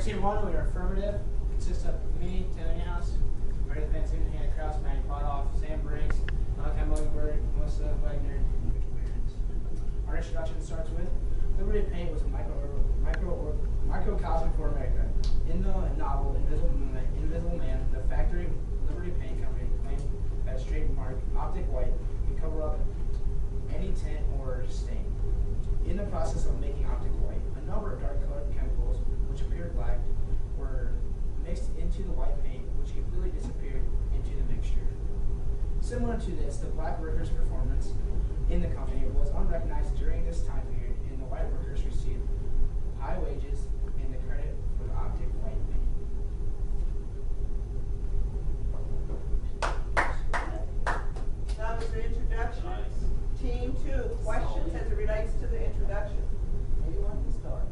Team 1, we are affirmative. Consists of me, Taylor Newhouse, Meredith Van Zoon, Hannah Krause, Maddie Potoff, Sam Briggs, Malachi Mullenberg, Melissa Wagner, and Victor Behrens. Our introduction starts with Liberty Paint was a microcosm for America. In the novel Invisible Man, the factory Liberty Paint Company claimed that its trademark Optic White could cover up any tint or stain. In the process of making Optic White, a number of dark colored chemicals, which appeared black, were mixed into the white paint, which completely disappeared into the mixture. Similar to this, the black workers' performance in the company was unrecognized during this time period, and the white workers received high wages and the credit for the Optic White paint. That was the introduction. Nice. Team 2, questions as it relates to the introduction. Anyone can start.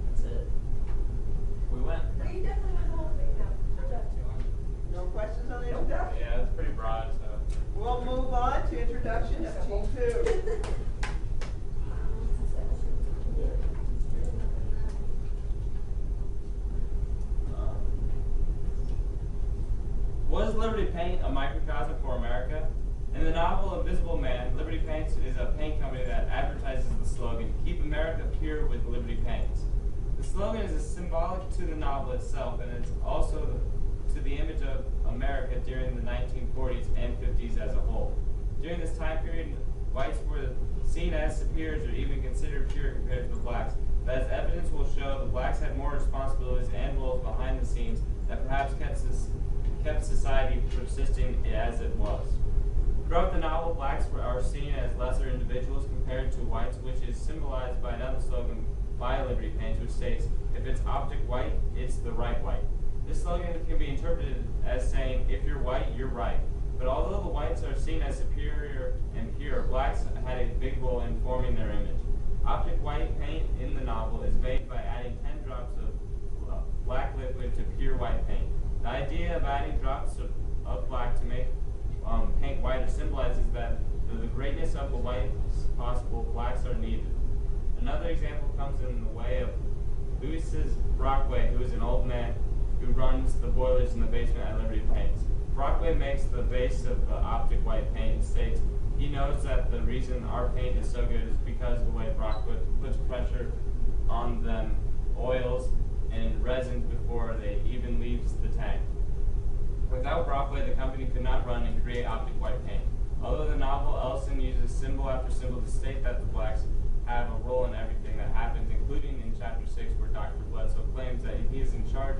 That's it. We went. No questions on the introduction? Yeah, it's pretty broad, so. We'll move on to introduction of Team 2. Was Liberty Paint a microcosm for America? In the novel Invisible Man, Liberty Paints is a paint company that advertises the slogan, "Keep America Pure with Liberty Paints." The slogan is symbolic to the novel itself, and it's also to the image of America during the 1940s and 50s as a whole. During this time period, whites were seen as superiors or even considered pure compared to the blacks, but as evidence will show, the blacks had more responsibilities and roles behind the scenes that perhaps kept society persisting as it was. Throughout the novel, blacks are seen as lesser individuals compared to whites, which is symbolized by another slogan by Liberty Paints, which states, "If it's optic white, it's the right white." This slogan can be interpreted as saying, if you're white, you're right. But although the whites are seen as superior and pure, blacks had a big role in forming their image. Optic white paint in the novel is made by adding 10 drops of black liquid to pure white paint. The idea of adding drops of black to make paint whiter symbolizes that the greatness of the whites possible, blacks are needed. Another example comes in the way of Louis Brockway, who is an old man who runs the boilers in the basement at Liberty Paints. Brockway makes the base of the optic white paint and states he knows that the reason our paint is so good is because of the way Brockway puts pressure on them oils and resins before they even leaves the tank. Without Brockway, the company could not run and create optic white paint. Although the novel Ellison uses symbol after symbol to state that the blacks have a role in everything that happens, including in chapter 6 where Dr. Bledsoe claims that he is in charge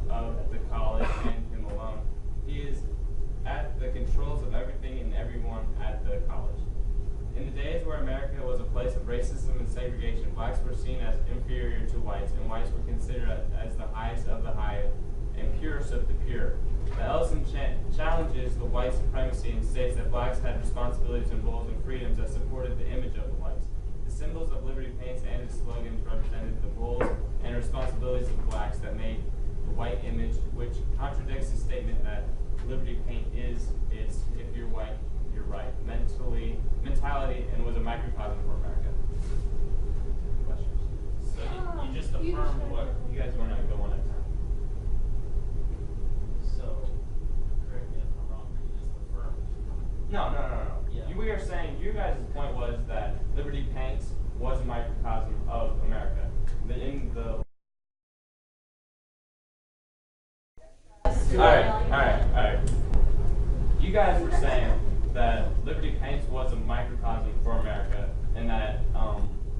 of the college and him alone. He is at the controls of everything and everyone at the college. In the days where America was a place of racism and segregation, blacks were seen as inferior to whites, and whites were considered as the highest of the high and purest of the pure. But Ellison challenges the white supremacy and states that blacks had responsibilities and roles and freedoms that supported the image of the whites. The symbols of Liberty Paints and its slogans represented the roles and responsibilities of blacks that made the white image, which contradicts the statement that Liberty Paint is its "if you're white, you're right" mentality and was a microcosm for America. Questions? So you just affirmed what? You guys want to go on it? So, correct me if I'm wrong, but you just affirmed. No. Yeah. We are saying your guys' point was that Liberty Paints was a microcosm of America. All right. You guys were saying that Liberty Paints was a microcosm for America, and that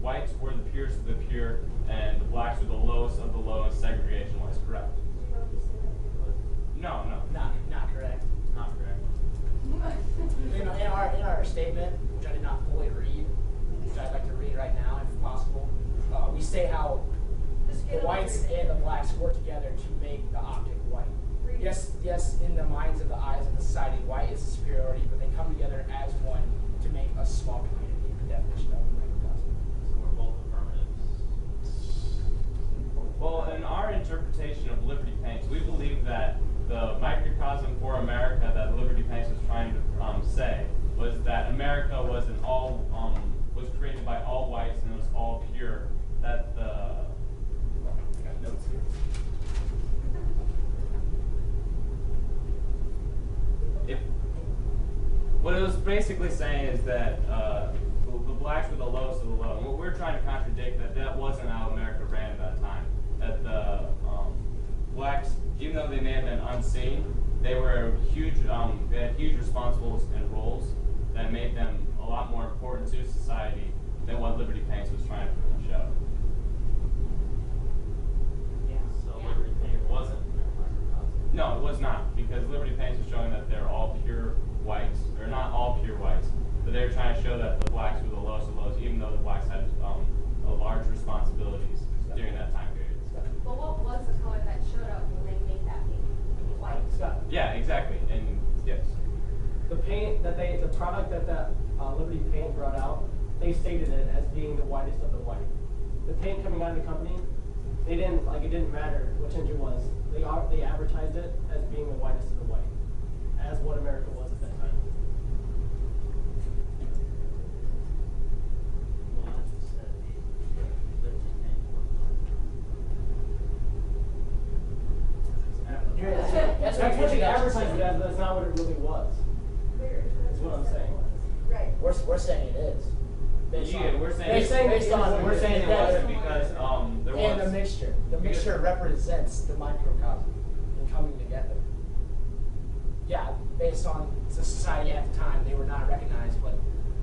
whites were the purest of the pure, and the blacks were the lowest of the lowest segregation-wise. Correct? No. Not correct. Not correct. In our statement, which I did not fully read, which I'd like to read right now, if possible, we say how the whites and the blacks work together to make the optic white. Yes, in the minds of the eyes of the society, white is superiority, but they come together as one to make a small community, the definition of a microcosm. So we're both affirmatives. Well, in our interpretation of Liberty Paints, we believe that the microcosm for America that Liberty Paints was trying to say was that America was was created by all whites and it was all pure. That the I got notes here. What it was basically saying is that the blacks were the lowest of the low. And what we're trying to contradict that wasn't how America ran at that time. That the blacks, even though they may have been unseen, they were huge. They had huge responsibilities and roles that made them a lot more important to society than what Liberty Paints was trying to show. So Liberty Paint wasn't a microcosm. No, it was not, because Liberty Paints was showing that they're all pure whites, or not all pure whites, but they were trying to show that the blacks were the lowest of lows, even though the blacks had large responsibilities during that time period. But what was the color that showed up when they made that paint? White. Scott, Yeah, exactly, and yes. the product that Liberty Paint brought out, they stated it as being the whitest of the white. The paint coming out of the company, it didn't matter which engine it was. They advertised it as being the whitest of the white, as what America was at that time. Well, I just said the Liberty Paint was not. Here, that's That's what you they guys are advertised saying. it as, but that's not what it really was. That's what I'm saying. Right. We're saying it is. Based on- We're saying They're saying based it on is. we're saying it that- wasn't because there and was the mixture. The mixture represents the microcosm and coming together. Yeah, based on the society at the time, they were not recognized, but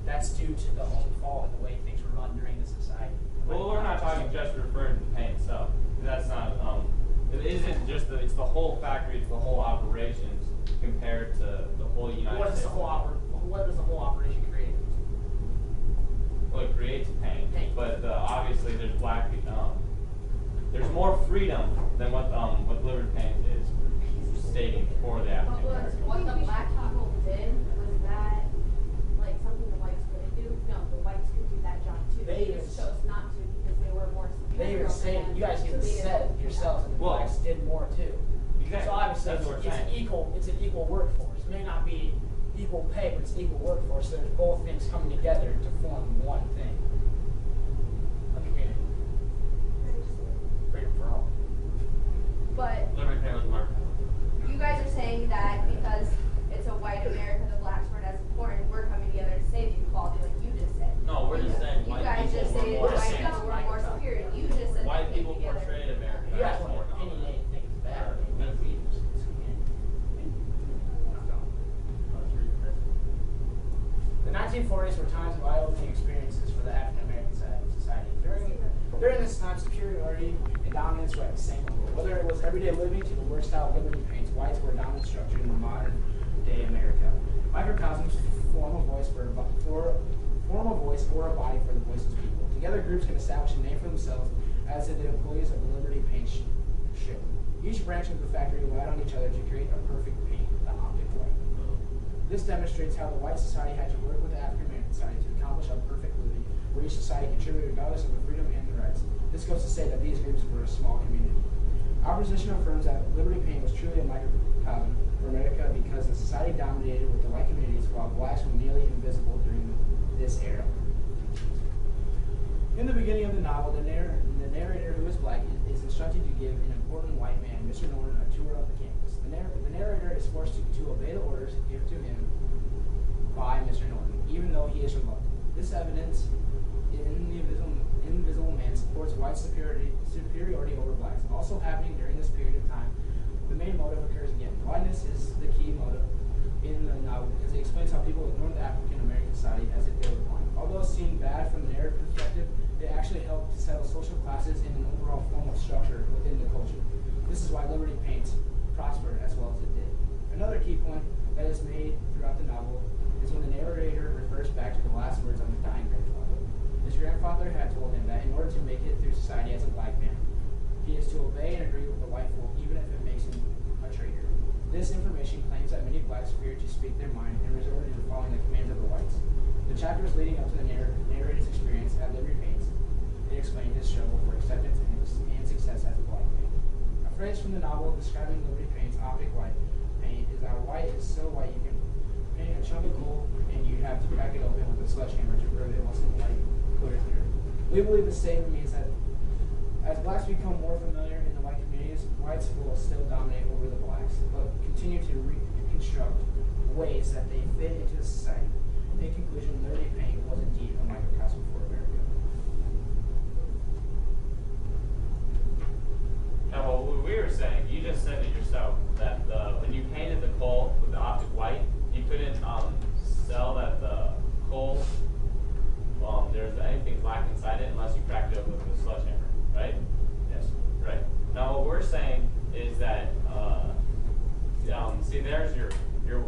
that's due to the own fault and the way things were run during the society. Well, we're not talking just referring to the paint itself. That's not. It isn't just it's the whole factory. It's the whole operations compared to the whole United What does States. what does the whole operation create? Well, it creates paint, Paint. but obviously there's there's more freedom than what Liberty Paint is stating for the But African was American. what the black people did, was that like something the whites couldn't do? No, the whites could do that job too. They just even- chose not to because they were more They superior. even say, than you guys them, even so they said didn't- yourselves that the Well, blacks did more too. Exactly. So obviously That's what we're it's saying. an equal workforce. It may not be equal pay, but it's equal workforce. So there's both things coming together to form one thing. A community. Freedom for all. But Liberty Paint was microcosm. you guys are saying that because it's a white America, the blacks weren't as important. We're coming together to save equality, like you just said. No, we're just saying You white guys people just were stated more white saying people were more superior. You just said White they came people together. portrayed America You guys as want more to dominant. opinionate and think it's bad. I mean, maybe we just The 1940s were times of eye-opening experiences for the African American side of society. During this time, superiority and dominance were at the same level. Whether it was everyday living to the work-style Liberty Paints, whites were a dominant structure in the modern-day America. Microcosms form a voice or a body for the voiceless people. Together, groups can establish a name for themselves, as did the employees of the Liberty Paint ship. Each branch of the factory relied on each other to create a perfect paint, the optic white. This demonstrates how the white society had to work with the African American society to accomplish a perfect living, where each society contributed regardless of the freedom and the rights. This goes to say that these groups were a small community. Our position affirms that Liberty Paint was truly a microcosm for America because the society dominated with the white communities while blacks were nearly invisible during this era. In the beginning of the novel, the narrator, who is black, is instructed to give an important white man, Mr. Norton, a tour of the campus. The narrator is forced to obey the orders given to him by Mr. Norton, even though he is reluctant. This evidence in the invisible man supports white superiority over blacks. Also happening during this period of time, the main motive occurs again. Blindness is the key motive in the novel because it explains how people ignore the African American society as if they were blind. Although seen bad from the narrative perspective, they actually help to settle social classes in an overall form of structure within the culture. This is why Liberty Paints prospered as well as it did. Another key point that is made throughout the novel is when the narrator refers back to the last words of his dying grandfather. His grandfather had told him that in order to make it through society as a black man, he is to obey and agree with the white folk even if it makes him a traitor. This information claims that many blacks feared to speak their mind and resorted to following the commands of the whites. The chapters leading up to the narrator's experience at Liberty Paints, they explained his struggle for acceptance and success as a black man. A phrase from the novel describing Liberty Paint's optic white paint is that white is so white you can paint a chunk of coal and you have to crack it open with a sledgehammer to prove it wasn't white clear through. We believe the same means that as blacks become more familiar in the white communities, whites will still dominate over the blacks, but continue to reconstruct ways that they fit into the society. In conclusion, Liberty Paint was indeed a microcosm for America. Now, what we were saying, you just said it yourself, that when you painted the coal with the optic white, you couldn't sell that the coal, there's anything black inside it unless you cracked it open with a sledgehammer, right? Yes. Right. Now, what we're saying is that, see, there's your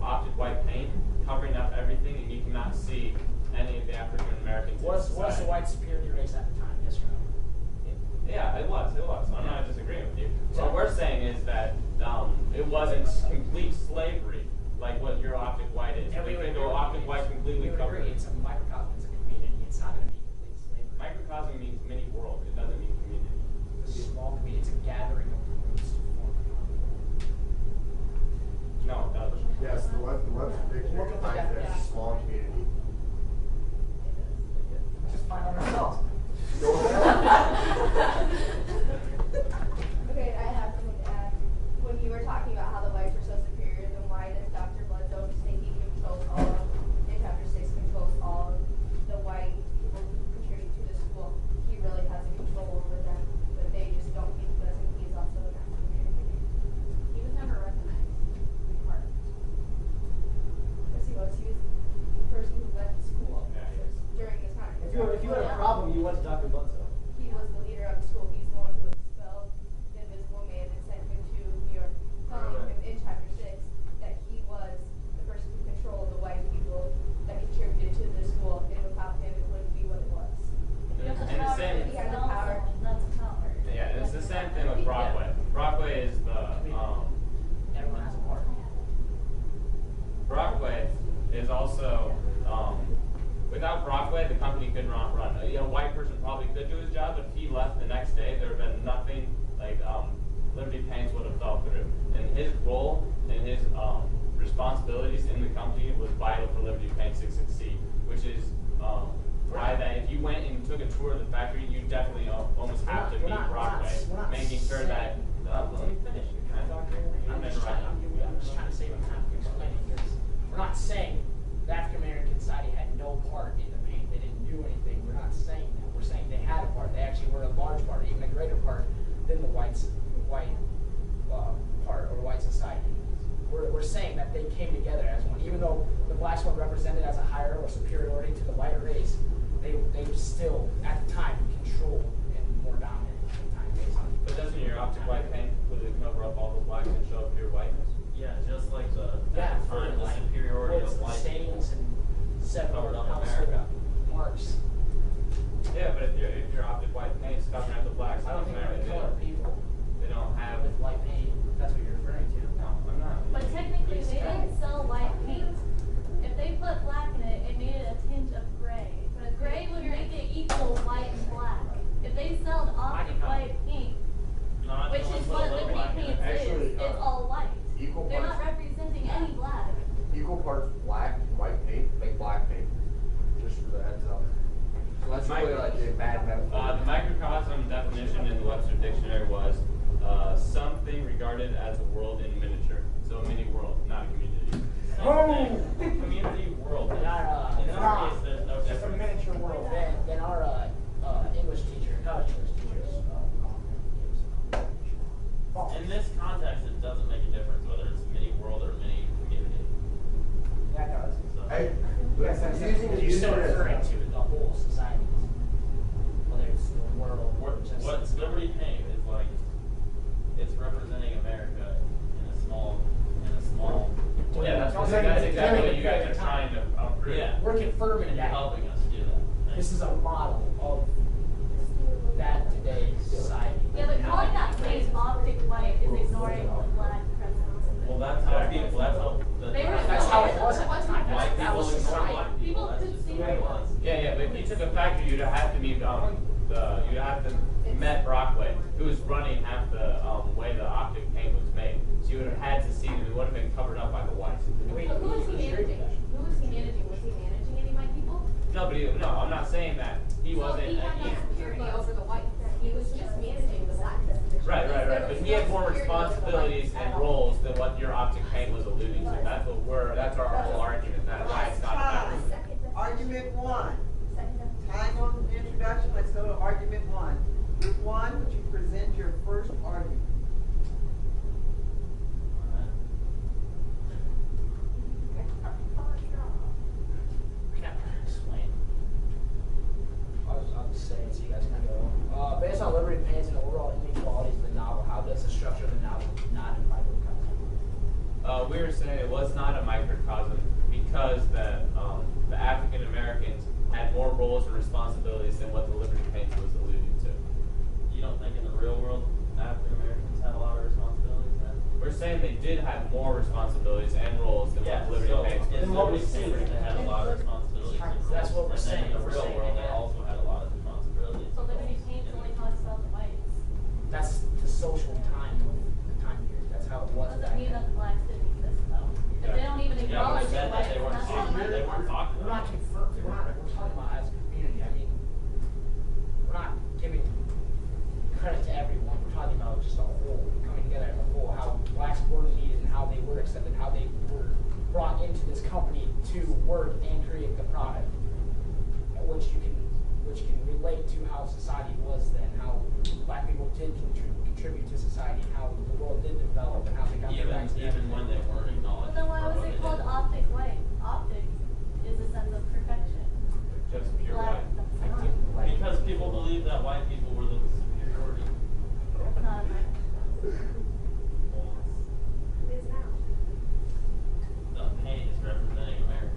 optic white paint covering up everything, and you cannot see any of the African Americans. Was the white superior race at the time? Yes or no? Yeah, it was. I'm not disagreeing with you. What we're saying is that it wasn't complete slavery like what your optic white is. And we They would could go agree. optic white completely We would covered. agree. It's a microcosm. It's a community. It's not going to be complete slavery. Microcosm means mini world. It doesn't mean community. It's a small community. It's a gathering of groups to form a community. No, it doesn't. Yes, the Webster Dictionary Look up the defines it as a definition. small community. Let's just find out ourselves. Go ahead. Okay, I have something to add. When you were talking about how the whites were so superior, then why does Dr. Bledsoe think he controls all of, in chapter 6, controls all of the white people who contribute to the school? He really has a control over them, but they just don't think he does, and he's also an African American. He was never recognized to be part of it. Yes, he was. He was the person who led the school Yeah, he is. during this time. If you had a problem, you went to Dr. Bledsoe. He was the leader of the school. He's the one who expelled the Invisible Man and sent him to New York, telling him in chapter 6 that he was the person who controlled the white people that contributed to the school, and without him, it wouldn't be what it was. You have the And the power same- to He had the expel power. someone, that's power. Yeah, it's the same thing with Brockway. Brockway is Everyone has a part. Brockway is also without Brockway, the company could not run. A white person probably could do his job, but if he left the next day, there would have been nothing like Liberty Paints would have fell through. And his role and his responsibilities in the company was vital for Liberty Paints to succeed, which is why that if you went and took a tour of the factory, you definitely almost have to meet Brockway, making sure that. Let me finish. I'm just trying to save him time to explain it, because we're not saying the African American society had no part in the paint. They didn't do anything. We're not saying that. We're saying they had a part. They actually were a large part, even a greater part than the white part or white society. We're saying that they came together as one, even though the blacks were represented as a higher or superiority to the whiter race. They still at the time controlled and more dominant at the time based on. But doesn't your optic white paint completely cover up all the blacks and show pure whiteness? Yeah, just like the Yeah, at the for time, the like superiority what's of the white stains people. and several Covered up household America. marks. Yeah, but if your optic white paint's covering up the blacks, I don't think we're gonna color people they don't have. with white paint. That's what you're referring to. No, I'm not. But technically, they didn't sell white paint. If they put black in it, it made it a tinge of gray. But gray would make it equal white and black. If they sold optic white paint, Not which everyone's is what gonna look Liberty like Paints it. Actually, is, it's all white. Equal They're parts, not representing any black. equal parts black and white paint make black paint. Just for the heads up. So that's really like a bad metaphor. The microcosm definition in the Webster Dictionary was something regarded as a world in miniature. So a mini world, not a community. Oh! Community world. In our, In our case, there's no it's a difference. miniature world. Then our English teacher, college English teachers, In this context, it doesn't make a difference whether it's mini world or mini community. that does. So, Hey, Yes, that's you're still referring to the whole society. Whether it's the world or just. What's Liberty Paint is like, it's representing America in a small. Yeah, that's exactly what you guys are trying to prove. Yeah. We're confirming You're that. helping us do that. This is a model of that today's society. Yeah, but calling that place optic white is ignoring the black presence. Well, that's how people. That's how. They were- That's how it was at the time. White That people was ignore society. black people. People That's could just the see way you'd have to meet you'd have to met Brockway, who was running half the way the optic paint was made. So you would have had to see them. It would have been covered up by the whites. But who was he managing? Who was he managing? Was he managing any white people? No, no, I'm not saying that he So wasn't. he had no security over the whites. He was just managing the blacks. Right. There But was he no had more security over the responsibilities whites and at all. roles than what your optic paint was alluding to. That's our whole argument. That's why it's not about. Argument one. Second. Time on the introduction, let's go to argument one. Group one, would you present your first argument? I can't explain. I'll just say it so you guys can go. Based on Liberty Paints and overall inequalities of the novel, how does the structure of the novel not invite microcosm? We were saying it was not a microcosm because the African Americans had more roles and responsibilities than what the Liberty Paints was alluding to. You don't think in the real world African Americans had a lot of responsibilities then? We're saying they did have more responsibilities and roles than what the Liberty Paints was in what Liberty we see. Paints, they had a lot of responsibilities. and That's what roles. we're And then saying. in the We're real saying world, they they had- also had a lot of responsibilities. So Liberty Paints only talks about the whites. That's the social time of the time period. That's how it was Doesn't back mean that then. the blacks didn't exist though. If they don't even Yeah, acknowledge but the said that whites, they weren't that's talking, not they weren't talking We're not about it. confirming. We're talking about as a community. I mean, we're not giving credit to everyone. We're talking about just a whole, coming together as a whole, how blacks were needed and how they were accepted, how they were brought into this company to work and create the product, which can relate to how society was then, how black people did contribute to society, and how the world did develop, and how they got their rights. Even when they weren't acknowledged. But then why for was what it they called did. optic white? Optics is a sense of perfection. Just pure Black, white. that's not. Because people believe that white people were the superiority. That's not a It is now. The paint is representing America.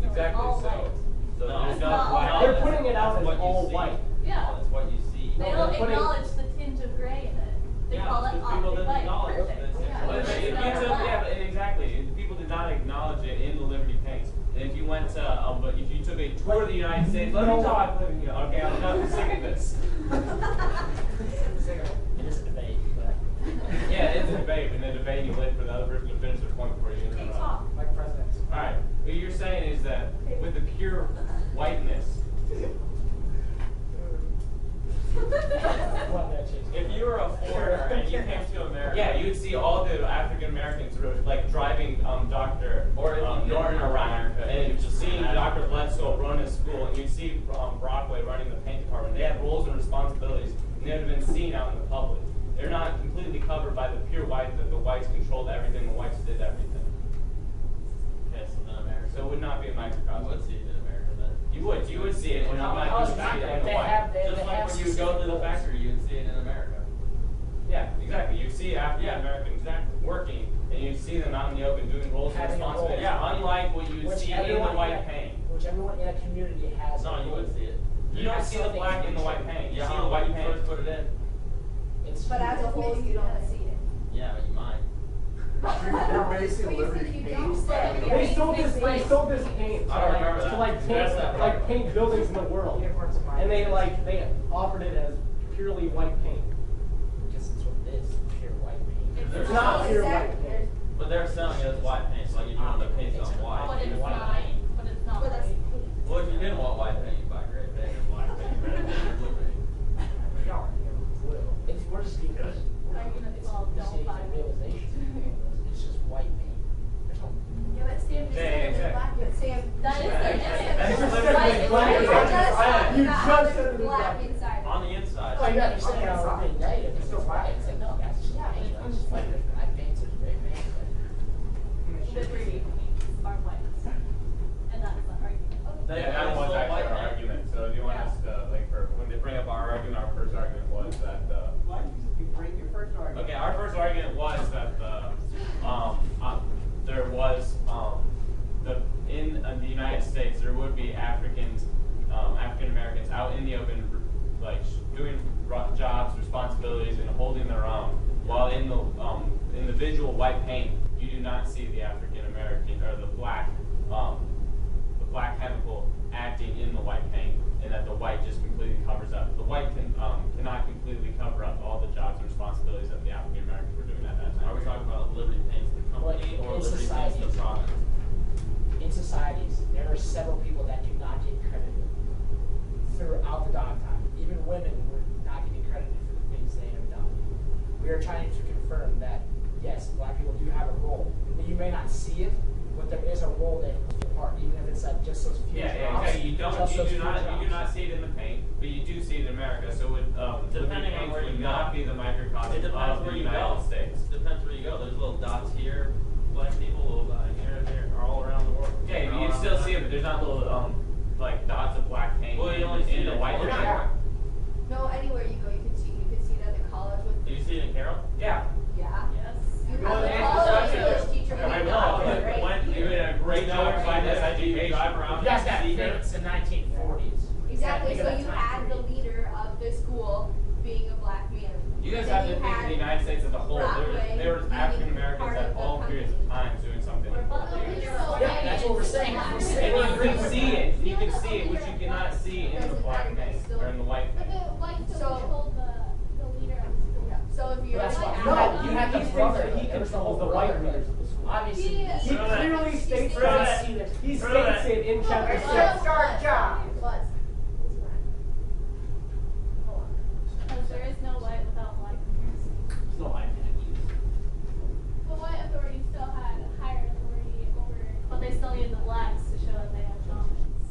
Exactly. all So white. No, there's it's not all white. white. They're putting it out as That's what you all see. white. Yeah. That's what you see. They No, don't they're putting- acknowledge the tinge of gray in it. They Yeah, call it because people optic didn't white. acknowledge Perfect. the tinge of Yeah. Well, gray. if It's you not took, black. yeah, but exactly. People did not acknowledge it in the Liberty Paints. And if you went to, but if you took a tour of the United States, let me talk. Okay, I'm not sick of this. It is a debate, but Yeah, it's a debate, and the debate you wait for the other person to finish their point before you Okay, interrupt. talk. like presidents. All right, what you're saying is that with the pure whiteness, If you were a foreigner and you came to America. yeah, you would see all the African Americans like driving Dr. Or if you Norton didn't around, America, and you just seeing had- Dr. Bledsoe run his school, and you'd see Brockway running the paint department. They had roles and responsibilities, and they would have been seen out in the public. They're not completely covered by the pure white that the whites controlled everything, the whites did everything. Okay, so then America. So it would not be a You microcosm. would see it in America then. You would see it, and you How might is just that see it though? in the They white. have- they Just like have when you would go to the specific factory, you would see it in America. Yeah, exactly. You see African Americans working, and you see them out in the open doing roles and Having a role. responsibilities. Yeah, unlike what you would Which see in the everyone white in a- paint. Which everyone in a community has. No, you would see it. You don't see the black in the white paint. You Yeah, see how the white you paint. first put it in. It's But as a whole, you don't see it. Yeah, but you might. You're basing Liberty Paints. They sold this paint I don't remember to that. like That's paint that like part. paint buildings in the world, and they offered it as purely white paint. Because it's what it is, pure white paint. It's not pure white Exactly. paint. But they're selling it as white paint, so like if you want the paint on white. But it's you want not. paint. But it's not But that's white. paint. Well, if you didn't want white paint, you buy gray paint and black paint, red paint, and blue paint. It's, we're just getting, Argument it's, called we don't see buy the realization. It's just white paint. There's no. Yeah, but Sam just Yeah, said it was exactly. black, but Sam. That is Yeah, the that's difference. literally Right? black. It's We're like- just talking You about just how said it there's was black black. inside. On the inside. Oh, yeah, you're saying everything negative, it's still white. It's like, no, that's just paint. It's just like, there's black paint, there's gray paint. Liberty are white. And that's the argument. They Yeah, that was sold actually white our paint. argument. So do you want us to, like, when they bring up our argument, our first argument was that, Why don't you bring your first argument? okay, our first argument was that there was, in the United States, there would be African Americans out in the open, like, doing jobs, responsibilities, and holding their own. While in the visual white paint, you do not see the African American or the black chemical acting in the white paint. and that the white just completely covers up. The white cannot completely cover up all the jobs and responsibilities that the African Americans were doing at that time. Are we talking about Liberty Paints the company Well, or in Liberty Paints society. the product? In societies, there are several people that do not get credited throughout the dog time. Even women were not getting credited for the things they have done. We are trying to confirm that, yes, black people do have a role. You may not see it, but there is a role that plays a part, even if it's like just those few Yeah, jobs. exactly. You just those do few not jobs. see it in the paint, but you do see it in America. So Depending on where you would go. not be the microcosm It depends of the where you United go. States. Depends where you go. There's little dots here, black people, little dot here, there, are all around the world. Yeah, All you around still the see it, but there's not little like dots of black paint Well, you only see in it the in white. Florida. area. No, anywhere you go, you can see it at the college with. Do you see it in Carroll? Yeah. Yeah. Yes. You Well, have the the answer college is English yes. teacher. I who know, knows, but right? when you did a great job providing this education. Drive around You guys got see her. Fates in 1940s. Exactly, Think so of that you time had the period. leader of the school being a black man. You guys Then have to you think of had the United States as a whole. Broadway There was being African Americans part at of the all periods of company. time doing something. Yeah, that's what we're saying. We're saying And you we're can see it. You can see it, which you cannot see in the Doesn't black matter, paint still- or in the white But paint. the white So- still controlled the leader of the school. So if you're That's like, why- no, No, you had He the states brother. that he controls the white leaders of the school. Obviously. He- yes. He Prove that. clearly states Prove that. that. He Prove that. states it in chapter Buzz, 6. Buzz, Buzz. Because there is no white without black comparison. There's no white The white authority still had higher authority over, but they still needed the blacks to show that they had dominance.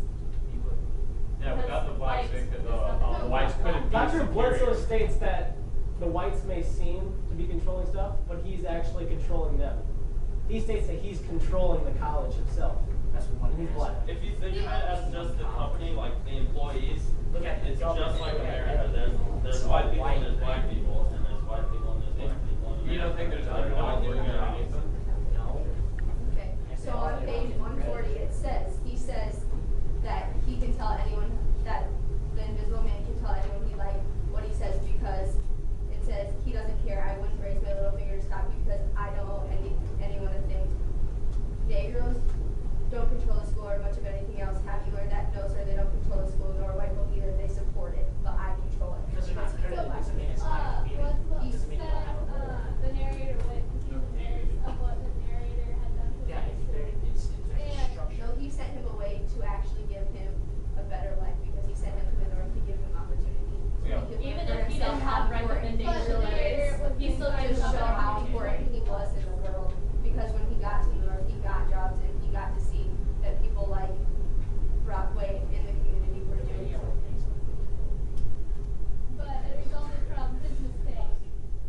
Yeah, without the blacks, Because the whites couldn't be Dr. Bledsoe superior. states that the whites may seem to be controlling stuff, but he's actually controlling them. He states that he's controlling the college himself. That's what And he's black. If you think of it as just the company, like the employees, Look at it's the just like government. America. There's It's white all people and white. there's black people, and there's white people and there's black people. And You don't think there's They're other all white doing people their underneath them? No. Okay, so on page 140, he says that he can tell anyone, that the invisible man can tell anyone he like what he says because it says he doesn't care. I wouldn't raise my little finger to stop you because I don't owe anyone a thing. Negroes don't control the school or much of anything else. Have you learned that? No, sir, they don't control the school, nor white people either. They support it, but I control it. Because they're not credited doesn't mean it's not a community. What's Doesn't mean you don't have a role. the narrator went confused of what the narrator had done to Yeah, the it's And- a structure. No, he sent him away to actually give him a better life because he sent him to the north to give him opportunity. So Yeah. he could Even learn if he himself didn't how have important he recommendations, really is. he still Just gives show up how important he was in the world. Because when he got to the north, he got jobs and he got to see that people like Brockway in the community were doing something. But it resulted from his mistake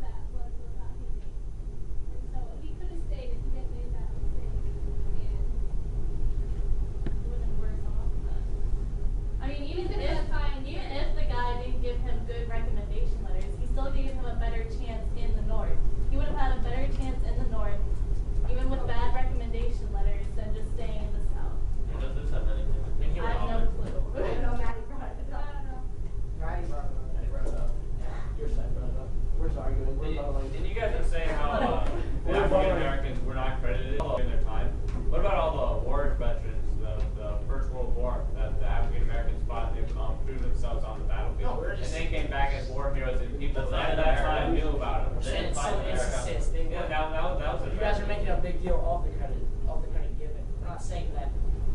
that was not he made. And so he could have stayed if he didn't make that mistake. And he would have been worse off. But I mean, even if the guy didn't give him good recommendation letters, he still gave him a better chance in the north. He would have had a better chance in the north, even with bad recommendation letters, than just staying in the south. Does this have anything to do with I have no clue. I don't know, Maddie brought it I up. don't know. Maddie brought it up. I brought it up. Your side brought it up. We're just arguing. We're about Didn't you guys just say how the African Americans were not credited in their time? What about all the war veterans, the First World War that the African Americans fought? They proved themselves on the No, battlefield, we're and just- they came back as war heroes, and people That's not at that America. time knew about them. We're saying in some instances they Yeah, were. that was a You guys are making a big deal of the credit given. We're not saying that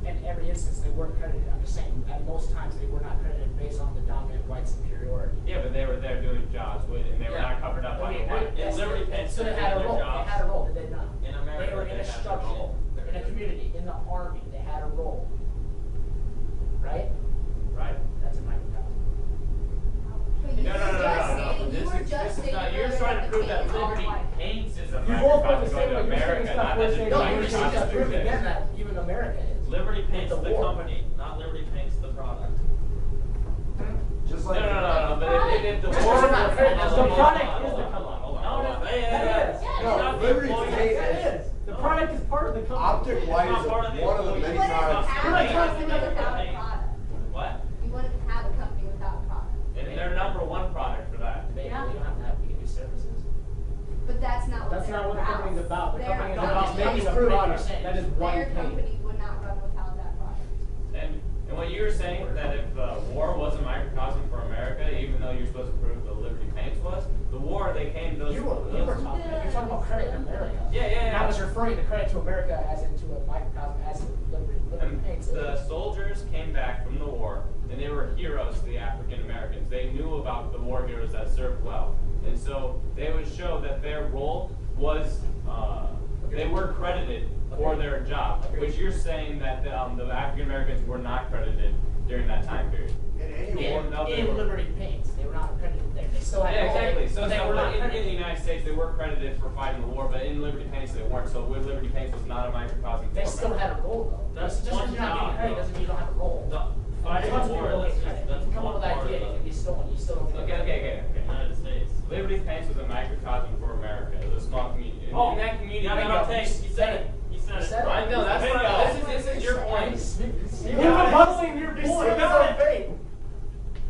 in every instance they weren't credited. I'm just saying at most times they were not credited based on the dominant white superiority. Yeah, but they were there doing jobs, and they were not covered up by the white. It's Liberty And Paints so they did had a their role. They jobs. had a role. Did they not? In America, They were in they a had their structure, role. in a community, in the army. They had a role. Right? Right. That's a microcosm. But you No, no, no, were no, just no, no. saying, you were just This is saying not, you're earlier trying to the prove that paint is all Liberty white. Paints is a You both want the microcosm same, of but you're saying America, stuff not we're that saying. No, the you're just microcosm proving is again it. that even America is. Liberty Paints With the war. company, not Liberty Paints the product. Just No, like. no, but if the That's war not was fair. The Hold on, product hold is on, the hold on, hold on, No, hold no, on. That is. Yeah, No, it's Liberty not the Paint That is. is. The product is part of the company. Optic White It's is not part of the one of the employees. many You wouldn't products. have We're not a talking company about without a paint. product. What? You wouldn't have a company without a product. And they're number one product for that. Maybe Yeah. we don't have to have, we can do services. But that's not what That's they're not what the company's about. The Their company is No, about just making a proving product you're saying. that is Their white paint. company would not run without that product. And what you were saying, that if war was referring the credit to America as into a microcosm as Liberty And Paints. the soldiers came back from the war, and they were heroes to the African Americans. They knew about the war heroes that served well. And so they would show that their role was, they were credited for their job, which you're saying that the African Americans were not credited during that time period. In Liberty Paints, they were not accredited there. They still had Yeah, exactly. So, they were not in the accredited. United States, they were credited for fighting the war, but in Liberty Paints, they weren't. So Liberty Paints was not a microcosm. They for still America. had a role though. That's Just because one you're not job, getting credit though. doesn't mean you don't have a role. Fighting Tons the of war, people don't get credit. that's If you come up with one an part idea, of you still don't get credit. Okay. United States. Liberty Paints was a microcosm for America. It was a small community. And Oh. in that community, Yeah, they no, got- he said it. He said You it. said it. I know, that's what this is your point. You've been puzzling your point.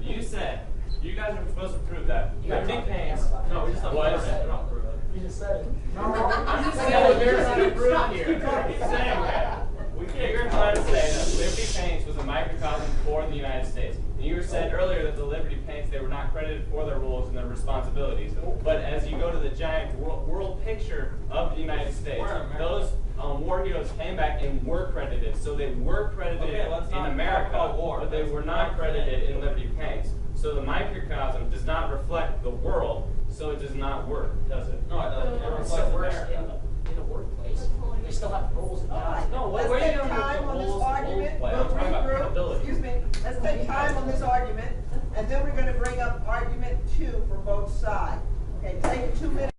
You said, you guys are supposed to prove that. You gotta Liberty talk to Paints Amber about that. No, we just don't was. prove it. We don't prove it. You just said it. I'm just saying what they're trying to prove here. Keep saying that. You're trying to say that Liberty Paints was a microcosm for the United States. And you said earlier that the Liberty Paints, they were not credited for their roles and their responsibilities. But as you go to the giant world picture of the United States, those war heroes came back and were credited. So they were credited Okay, let's in not America, talk about war. but they were not credited in Liberty Paints. So the microcosm does not reflect the world, so it does not work, does it? No, it doesn't. It It reflects still works America. in the workplace. They still have roles and All jobs. right, No, let's where are you take going with time the on this roles argument, play? we'll I'm talking about regroup, credibility. excuse me, let's take time on this argument, and then we're gonna bring up argument 2 for both sides. Okay, take 2 minutes.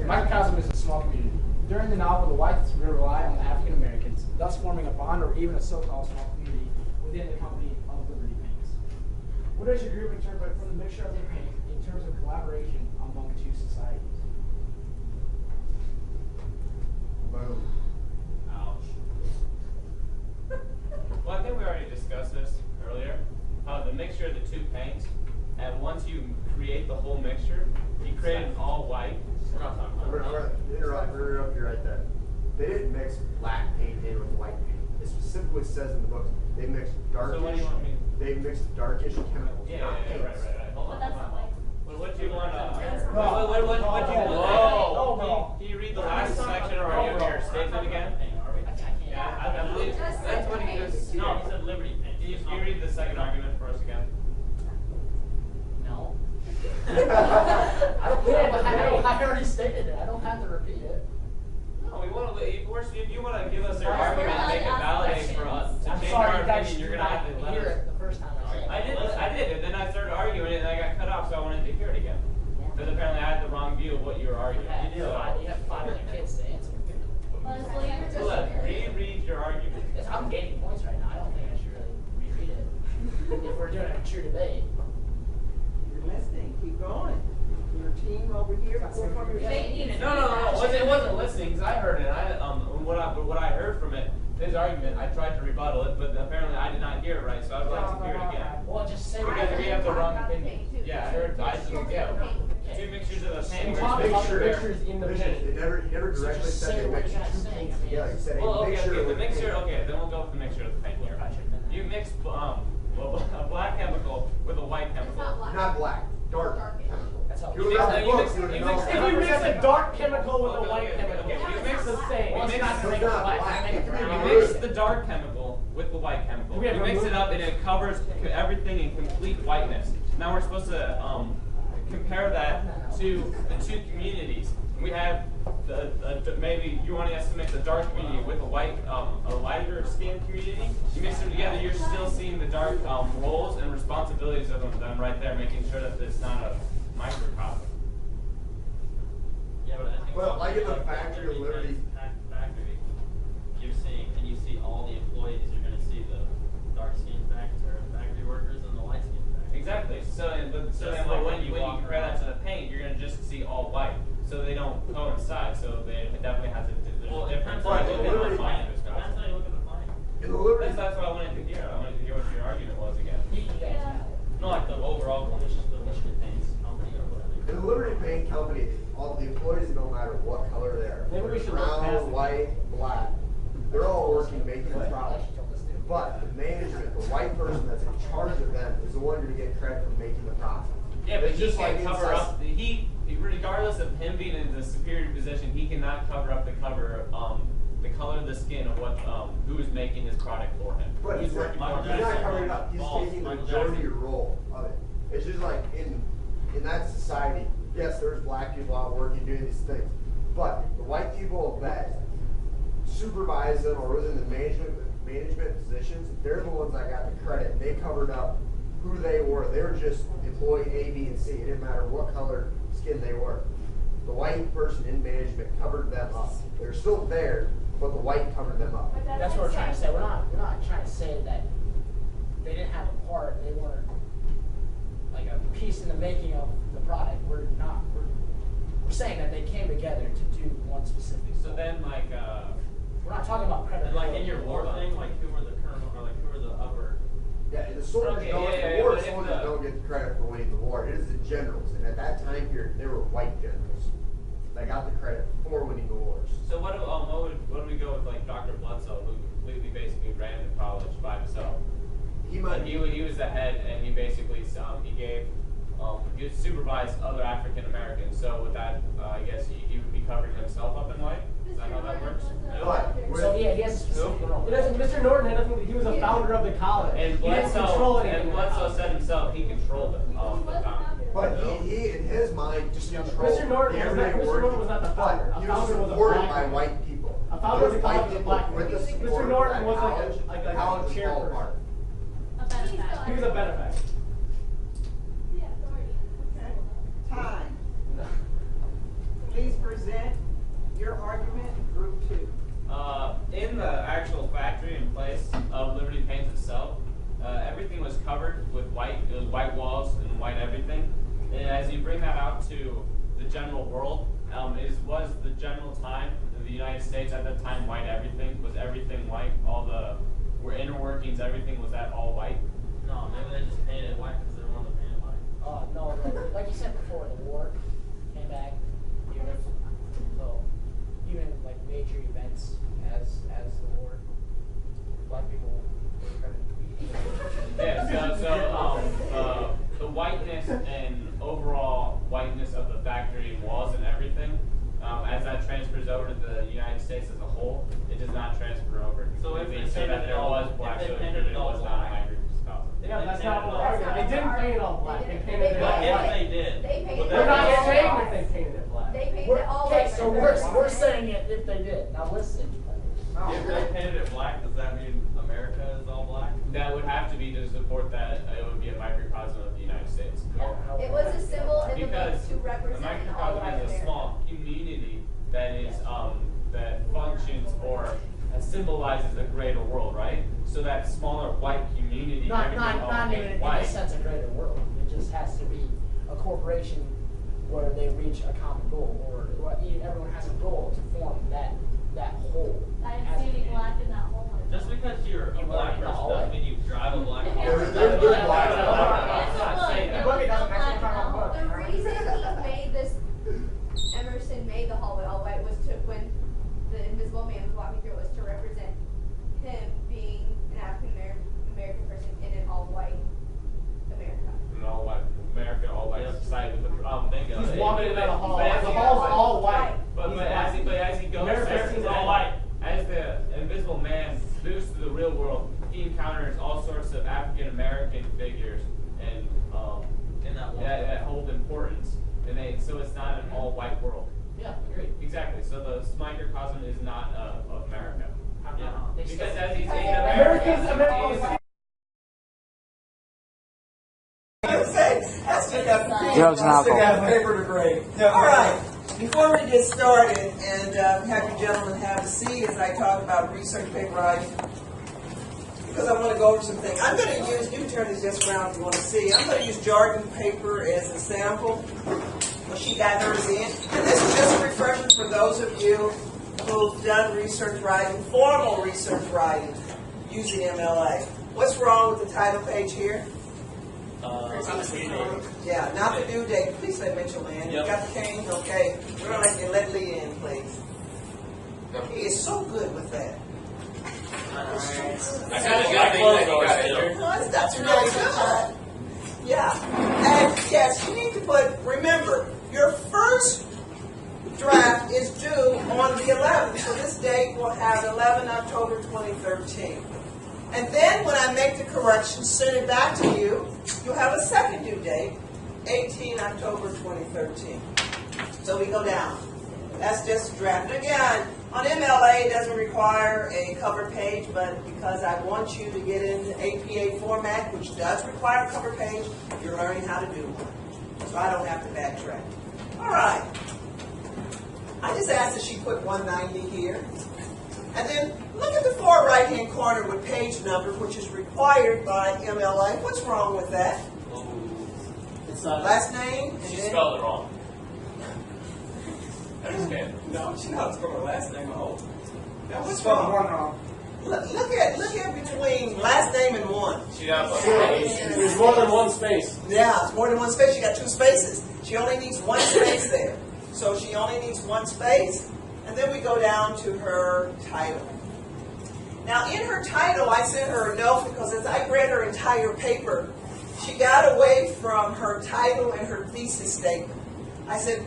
Microcosm is a small community. During the novel, the whites will rely on the African Americans, thus forming a bond or even a so-called small community within the company of Liberty Paints. What does your group interpret from the mixture of the paint in terms of collaboration among two societies? Boom. Ouch. Well, I think we already discussed this earlier. How the mixture of the two paints, and once you create the whole mixture, you create an all white. We're not talking about that. Interrupt you right there. They didn't mix black paint in with white paint. It specifically says in the books they mixed darkish. So what do you want me? They mixed darkish chemicals, Yeah, not yeah, paints. right. Hold But on. that's not like. What do you want? No. What do you want? No. Can you read the last section or your statement again? Yeah, I believe that's what he was. No, he said Liberty Paints. Can you read the second argument for us again? No. I don't care, but I already stated it. I don't have to repeat it. No, we want to. If you want to give us your We're argument and allowed make to it ask validate for us to I'm change sorry, our you guys opinion, you're did gonna not have to let hear us. it the first time I said it. I did, and then I started arguing it, and I got cut off, so I wanted to hear it again. Because apparently I had the wrong view of what you were arguing. You have 5 other kids to answer. Well, you're just. Let reread your argument. I'm gaining points right now. I don't think I should really reread it. If we're doing a true debate. You're listening, keep going. Your team over here, pull from your seat. No. It wasn't listening because I heard it. What I heard from it, his argument, I tried to rebuttal it, but apparently I did not hear it right, so I would like to hear it again. Well, just say Because we have the wrong opinion. Yeah, I heard. Yeah. Two mixtures of the paint. We talked about the Mixture. mixtures in the paint. He never So directly just said say they what mixed you guys two saying. paints I mean, together. He said Well, a okay, mixture the with mixture. paint. Okay, then we'll go with the mixture of the paint here. You mix a black chemical with a white chemical. Not black, dark. That's how. You read the books, you would know. If you mix a dark chemical with a Okay, white okay, chemical, okay, you we mix the same. Well, it's mix- not it's gonna make it not black. black. Make it It could be brown. You mix the dark chemical with the white chemical. We have You mix it removed- up and it covers everything in complete whiteness. Now we're supposed to compare that to the two communities. We have maybe you want us to mix a dark community with a lighter skinned community. You mix them together, you're still seeing the dark roles and responsibilities of them right there, making sure that it's not a microcosm. Yeah, but I think. Well, like in the like factory of Liberty. Factory, you're seeing, and you see all the employees, you're gonna see the dark skinned factory workers and the light skinned factory. Exactly. So then Just when like you walk compare that to around. the paint, you're gonna just see all white. So they don't coincide. So it definitely has a Well, there's a it difference. depends how you Right, look at Liberty- the fight. Depends how you look at the fight. In the Liberty, That's what I wanted to hear. I wanted to hear what your argument was again. You guys have it. No, like the overall conditions of the Michigan Paints company or whatever. in the Liberty Paint Company, all the employees, no matter what color they are, Maybe we should look past brown, it. white, black, they're all working making the product. But the management, the white person that's in charge of them, is the one going to get credit for making the product. Yeah, but It's he just can't like cover incest. up. He, regardless of him being in the superior position, he cannot cover up the color of the skin of what who is making this product for him. But Who's he's working not for him. covering it up. He's taking the majority role of it. It's just like in that society, yes, there's black people out working doing these things, but the white people that supervise them or was in the management positions, they're the ones that got the credit. And they covered up who they were. They were just employee A, B, and C. It didn't matter what color skin they were. The white person in management covered them up. They're still there, but the white covered them up. That's what we're trying to say. We're not trying to say that they didn't have a part. They weren't like a piece in the making of the product. We're saying that they came together to do one specific. So then, like, we're not talking about credit. And like in your war thing, like who were the colonel or like who were the upper? Yeah, the soldiers Okay, don't. yeah, The war but in soldiers the- don't get the credit for winning the war. It is the generals, and at that time period, they were white generals that got the credit for winning the wars. so what do we go with like Dr. Bledsoe, who completely basically ran the college by himself? He might. And he was the head, and he basically he supervised other African Americans. So with that, I guess he would be covering himself up in white. Is that how that works? But So yeah, he has a specific role. It doesn't, Mr. Norton had nothing. He was a founder of the college. And he didn't control Bledsoe, anything. and Bledsoe said himself he controlled it. The time. But he in his mind just controlled Mr. Norton the was not- everyday Mr. working. Norton was not the founder. But he A was founder was a supported black by man. white people. A founder of the Those college white was a people black with man. the Mr. support of Norton that was college, like a college fell chairperson. apart. A benefactor. He was a benefactor. The authority. Okay. Time. Please present your argument, group 2. In the actual factory and place of Liberty Paints itself, everything was covered with white. It was white walls and white everything. And as you bring that out to the general world, was the general time in the United States at that time white everything? Was everything white? All the inner workings, everything was that all white? No, maybe they just painted it white because they wanted to paint it white. No, like you said before, the war came back. So even like major events as the war, black people were credited. Yeah, the whiteness and overall whiteness of the factory walls and everything, as that transfers over to the United States as a whole, it does not transfer over. So if It they so painted that it there all- was if black, they so it painted it all was not a black. microcosm. Yeah, that's They not painted what it we're all arguing. They didn't paint it all black. They painted it all But if white. they did, They painted would it We're that not be all all saying white. that they painted it black. They painted it all Okay, white. so we're saying it if they did. Now listen. If they painted it black, does that mean America is all black? That would have to be to support that it would be a microcosm of the United States. It was a symbol in the book Because to a represent an all microcosm white is a America. small community that is that functions or symbolizes a greater world, right? So that smaller white community, Not everything all even in white. the sense of greater world. It just has to be a corporation where they reach a common goal, or everyone has a goal to form that whole. I as a am seeing community. black in that whole one. Just because you're a black person doesn't mean you drive a black car. They're black. I'm not saying that. Look, it doesn't actually talk about books. The reason he made this, Emerson made the hallway all white was to, when the invisible man was walking through, it was to represent him being an African American person in an all white America. An all white America, all white Yep. society. But the thing is, He's walking down the hall. but as The he hall's goes- all white. But as he goes, America's all white. As the invisible man moves through the real world, he encounters all sorts of African American figures and In that one. that hold importance. And so it's not an all white world. Yeah, agreed. Exactly. So the microcosm is not of America. Yeah. They Because still- as he's in America's America, That's enough. Drugs and alcohol. Paper to grade. All right. Before we get started and have you gentlemen have a seat as I talk about research paper writing, because I want to go over some things. I'm going to use, you can turn this just around if you want to see. I'm going to use jargon paper as a sample. Well, she got hers in. And this is just a refresher for those of you who've done research writing, formal research writing, using MLA. What's wrong with the title page here? Yeah, not the due date. Please say Mitchell, man. You Yep. got the cane? Okay. We're going to let you let Lee in, please. He is so good with that. I got a close though still. That's really good. Yeah. And Yes, you need to put, remember, your first draft is due on the 11th. So this date will have 11 October 2013. And then when I make the corrections, send it back to you, you'll have a second due date, 18 October 2013. So we go down. That's just a draft. And again, on MLA, it doesn't require a cover page, but because I want you to get into APA format, which does require a cover page, you're learning how to do one. So I don't have to backtrack. All right. I just asked that she put 190 here. And then look at the far right-hand corner with page number, which is required by MLA. What's wrong with that? It's Last name? And She then- spelled it wrong. Understand? No, she knows to spell her last name. Oh. Now what's Spelled wrong? one wrong. Look at between last name and one. She got There's more than one space. Yeah, it's more than one space. She got two spaces. She only needs one space there. So she only needs one space. And then we go down to her title. Now in her title, I sent her a note because as I read her entire paper, she got away from her title and her thesis statement. I said,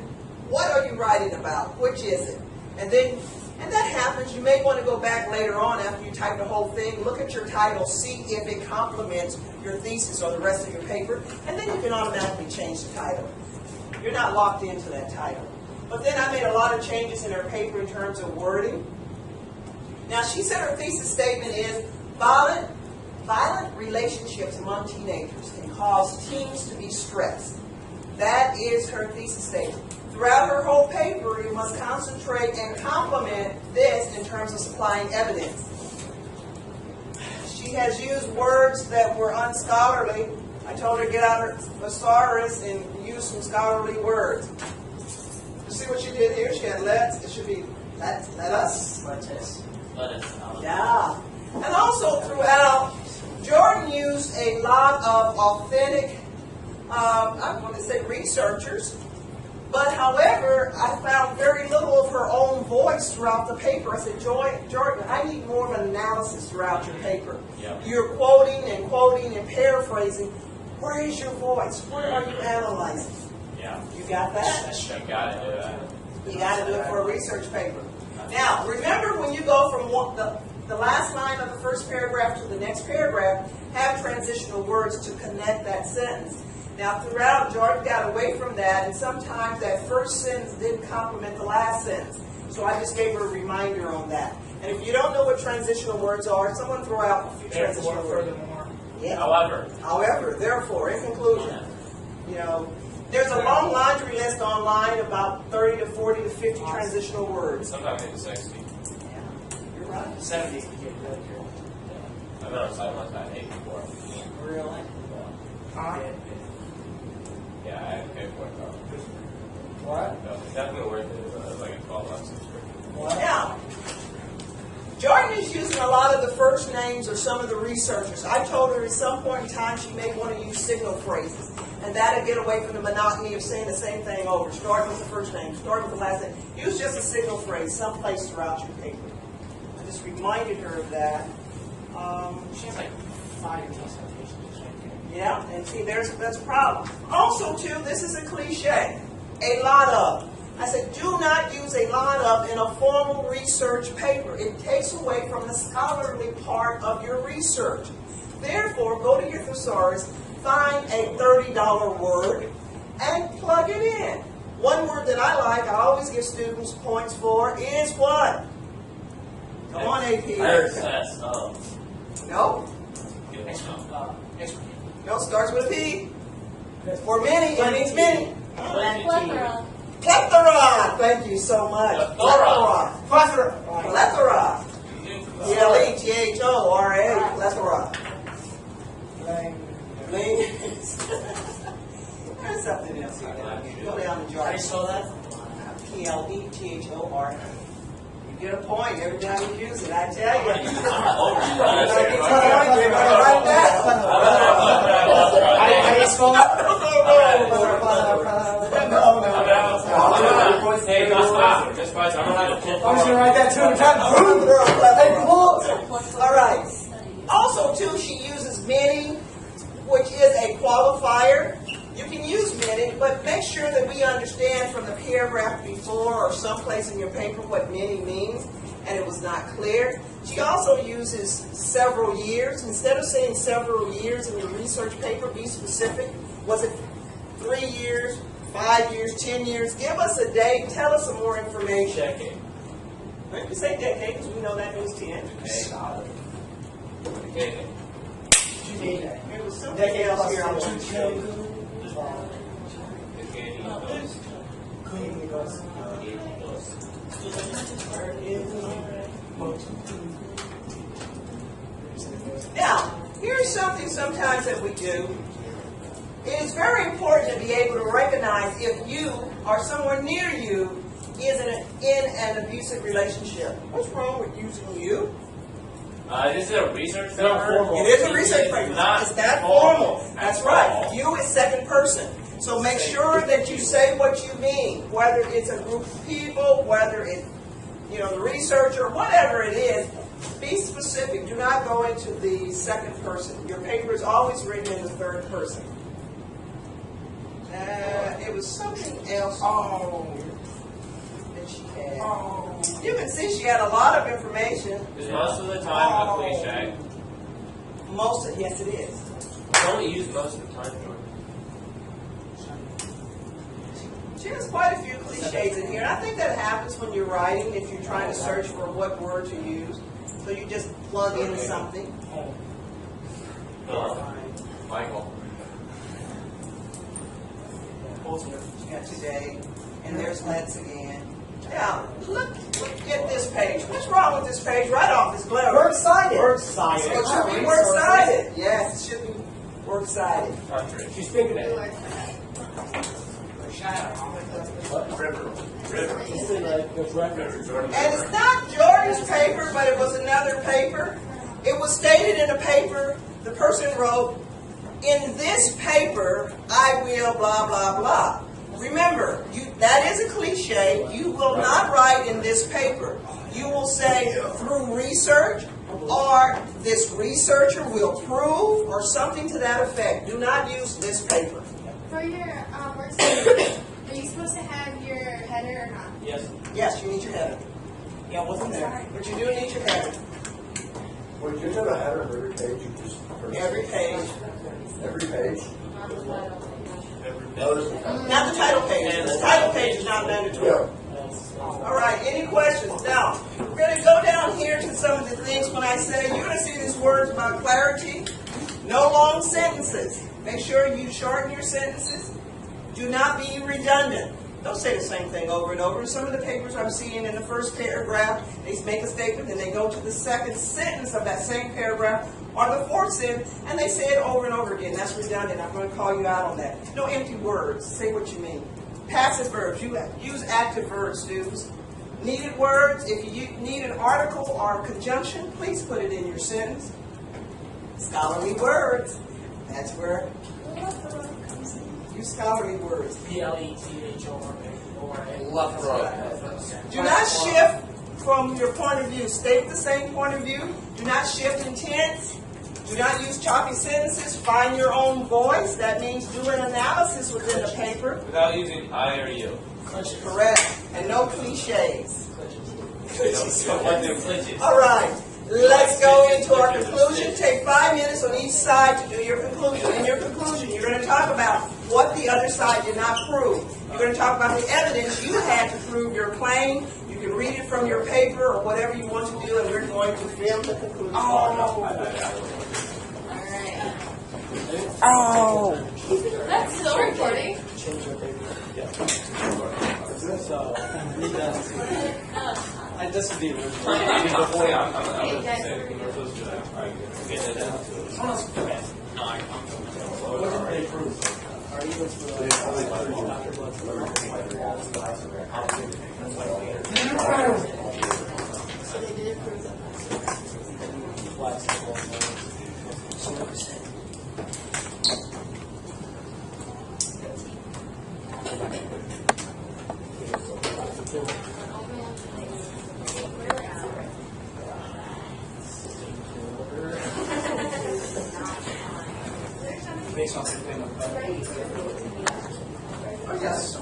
what are you writing about? Which is it? And that happens. You may want to go back later on after you type the whole thing, look at your title, see if it complements your thesis or the rest of your paper, and then you can automatically change the title. You're not locked into that title. But then I made a lot of changes in her paper in terms of wording. Now she said her thesis statement is violent relationships among teenagers can cause teens to be stressed. That is her thesis statement. Throughout her whole paper, you must concentrate and complement this in terms of supplying evidence. She has used words that were unscholarly. I told her to get out her thesaurus and use some scholarly words. You see what she did here? She had let's. It should be let us. Let us. Yeah. And also throughout, Jordan used a lot of authentic, I'm going to say researchers, but however, I found very little of her own voice throughout the paper. I said, Jordan, I need more of an analysis throughout your paper. Yep. You're quoting and paraphrasing. Where is your voice? Where are you analyzing? Yeah. You got that? You got to do that. You got to do it for a research paper. Now, remember when you go from the last line of the first paragraph to the next paragraph, have transitional words to connect that sentence. Now, throughout, Jordan got away from that, and sometimes that first sentence didn't complement the last sentence. So I just gave her a reminder on that. And if you don't know what transitional words are, someone throw out a few transitional words. Furthermore. Yeah. However, Therefore, in conclusion, you know, there's a long laundry list online about 30 to 40 to 50 transitional words. sometimes even 60. Yeah, you're right. 70s can get better. I've never said much that 8 before. Really? Huh? Yeah, I had to pay for it though. What? No, it's definitely worth it. It's like a 12-month subscription. Now, Jordan is using a lot of the first names of some of the researchers. I told her at some point in time she may want to use signal phrases. And that'll get away from the monotony of saying the same thing over. Start with the first name, start with the last name. Use just a signal phrase someplace throughout your paper. I just reminded her of that. She has like 5 or 10 citations. Yeah, and see, that's a problem. Also, too, this is a cliche. A lot of. I said, do not use a lot of in a formal research paper. It takes away from the scholarly part of your research. Therefore, go to your thesaurus, find a $30 word, and plug it in. One word that I like, I always give students points for, is what? Come on, AP. Access. No. No, starts with a P. For many, it means many. Plethora. Plethora. Thank you so much. Plethora. Plethora. Plethora. Plethora. Plethora. There's something else here. Go down the How do chart. you spell that? Plethora. You get a point every time you use it, I tell you. Over. How do you spell that? Hey, just by I'm going to I was going to write that 200 times. All right. Also, too, she uses many, which is a qualifier. You can use but make sure that we understand from the paragraph before or someplace in your paper what many means, and it was not clear. She also uses several years. Instead of saying several years in your research paper, be specific. Was it 3 years, 5 years, 10 years? Give us a date. Tell us some more information. Decade. Right? You say decade because we know that means 10. Decade. There was something else here I want to show you. Decade. Now, here's something sometimes that we do. It is very important to be able to recognize if you or someone near you is in an abusive relationship. What's wrong with using you? This is a research Not paper. formal. It is a research paper. Not It's that formal. formal. That's right. You is second person. So make sure that you say what you mean, whether it's a group of people, whether it's the researcher, whatever it is. Be specific. Do not go into the second person. Your paper is always written in the third person. It was something else. That she had. You can see she had a lot of information. Is most of the time a cliche? Yes, it is. Don't use most of the time, Jordan. She has quite a few cliches in here. And I think that happens when you're writing, if you're trying to search for what word to use. So you just plug in something. Michael. She got today. And there's Let's again. Now, look at this page. What's wrong with this page? Right off is clever. Word-sided. It should be word-sided. Yes, it should be word-sided. She's thinking it. And it's not Jordan's paper, but it was another paper. It was stated in a paper, the person wrote, in this paper, I will blah, blah, blah. Remember, that is a cliche. You will not write in this paper. You will say through research, or this researcher will prove, or something to that effect. Do not use this paper. For your work study, are you supposed to have your header or not? Yes. Yes, you need your header. Yeah, wasn't there? But you do need your header. When you have a header of every page, you just Every page. every page. Not the title page. The title page is not mandatory. Yeah. All right, any questions? Now, we're going to go down here to some of the things when I say, you're going to see these words about clarity. No long sentences. Make sure you shorten your sentences. Do not be redundant. Don't say the same thing over and over. Some of the papers I'm seeing in the first paragraph, they make a statement, then they go to the second sentence of that same paragraph, or the fourth sentence, and they say it over and over again. That's redundant. I'm going to call you out on that. No empty words. Say what you mean. Passive verbs. You use active verbs, students. Needed words. If you need an article or a conjunction, please put it in your sentence. Scholarly words. That's where comes in. Use scholarly words. Plethora. Do not shift from your point of view. Stay with the same point of view. Do not shift in tense. Do not use choppy sentences. Find your own voice. That means do an analysis within the paper. Without using I or you. Correct. And no cliches. Don't do cliches. All right. Let's go into our conclusion. Take 5 minutes on each side to do your conclusion. In your conclusion, you're going to talk about what the other side did not prove. You're going to talk about the evidence you had to prove your claim. You can read it from your paper or whatever you want to do, and we're going to film the conclusion. That's still recording. So, and this would be I'm supposed to do that. All right, good. Get it out. No, what did they prove? Are you supposed to So they did prove that. Based on something like that. Yes.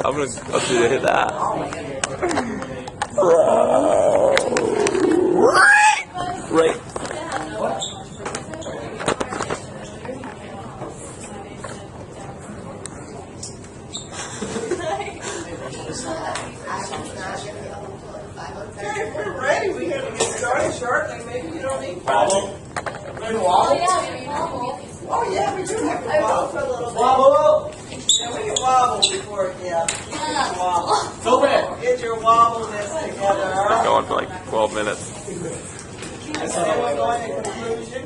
I'm gonna hit that. Right. Okay, if we're ready, we're going to get started shortly. Maybe you don't need Wobble. Oh, yeah, we do have to wobble for a little bit. Wobble! Yeah, we can wobble before, yeah. Wobble. So bad. Get your wobbleness together. Been going for like 12 minutes. Is anyone going in conclusion?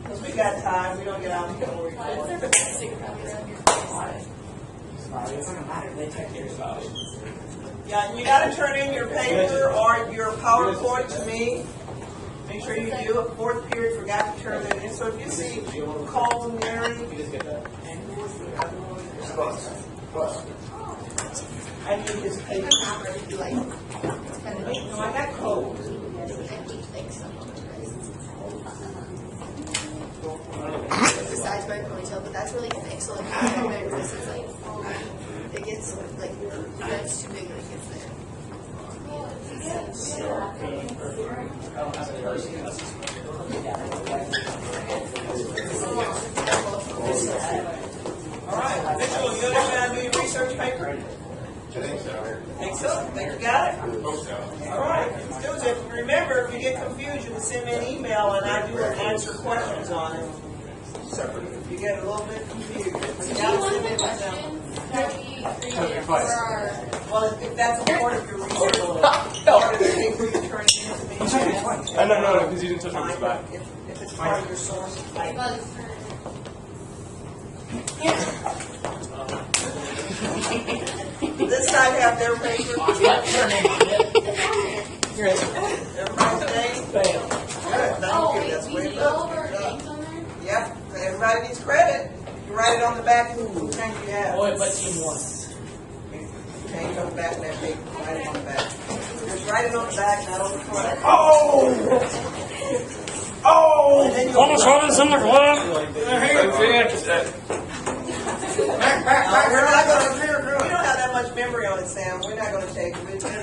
Because we got time, we don't get out before we go. Yeah, and you gotta turn in your paper or your PowerPoint to me. Make sure you do it. Fourth period, forgot to turn that in. So if you see culinary, I need his paper. No, I got code. Besides my ponytail, but that's really thick, so like I because it's like it gets like it's too big when it gets there. All right, Mitchell, you understand how to do your research paper? Think so? Think you got it? All right, let's do it. Remember, if you get confused, you can send me an email and I do answer questions on it. If you get a little bit confused, you gotta send me an email. Well, if that's a part of your research, part of the paper you turn it in to me. No, because you didn't touch on this back. If it's part of your source, this side have their paper. Everybody's name? Good, thank you. That's the way it looks. Yep, everybody needs credit. You write it on the back. Who kind you have? Boy, but team one. Change on the back of that paper. Write it on the back. Just write it on the back, not on the front. And then you'll in the club. we're not gonna, we don't have that much memory on it, Sam. We're not going to take it. We're going to do it.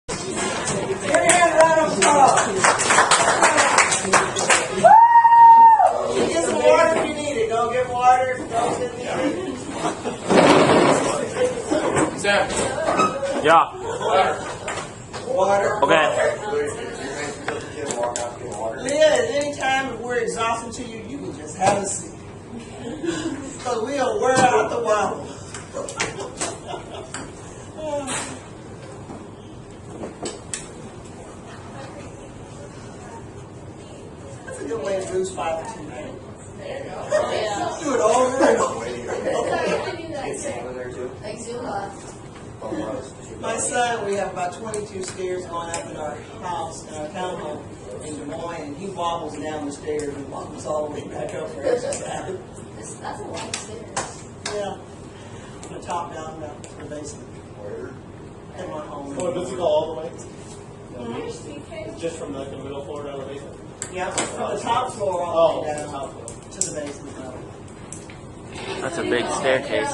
Get your hand right on top. Get some water if you need it. Go get water. Don't sit there. Sam. Yeah. Water. Okay. Liz, anytime if we're exhausted to you, you can just have a seat. Because we'll wear out the wobble. That's a good way to lose 5 or 2 minutes. Do it over and over. Like Zumba. My son, we have about 22 stairs going up in our house, in our townhome in Des Moines, and he wobbles down the stairs and wobbles all the way back up for exercise. That's a lot of stairs. Yeah. From the top down to the basement. In my home. Oh, does it go all the way? Mm-hmm. Just from like the middle floor down the basement? Yeah, from the top floor all the way down top floor. to the basement level. That's a big staircase.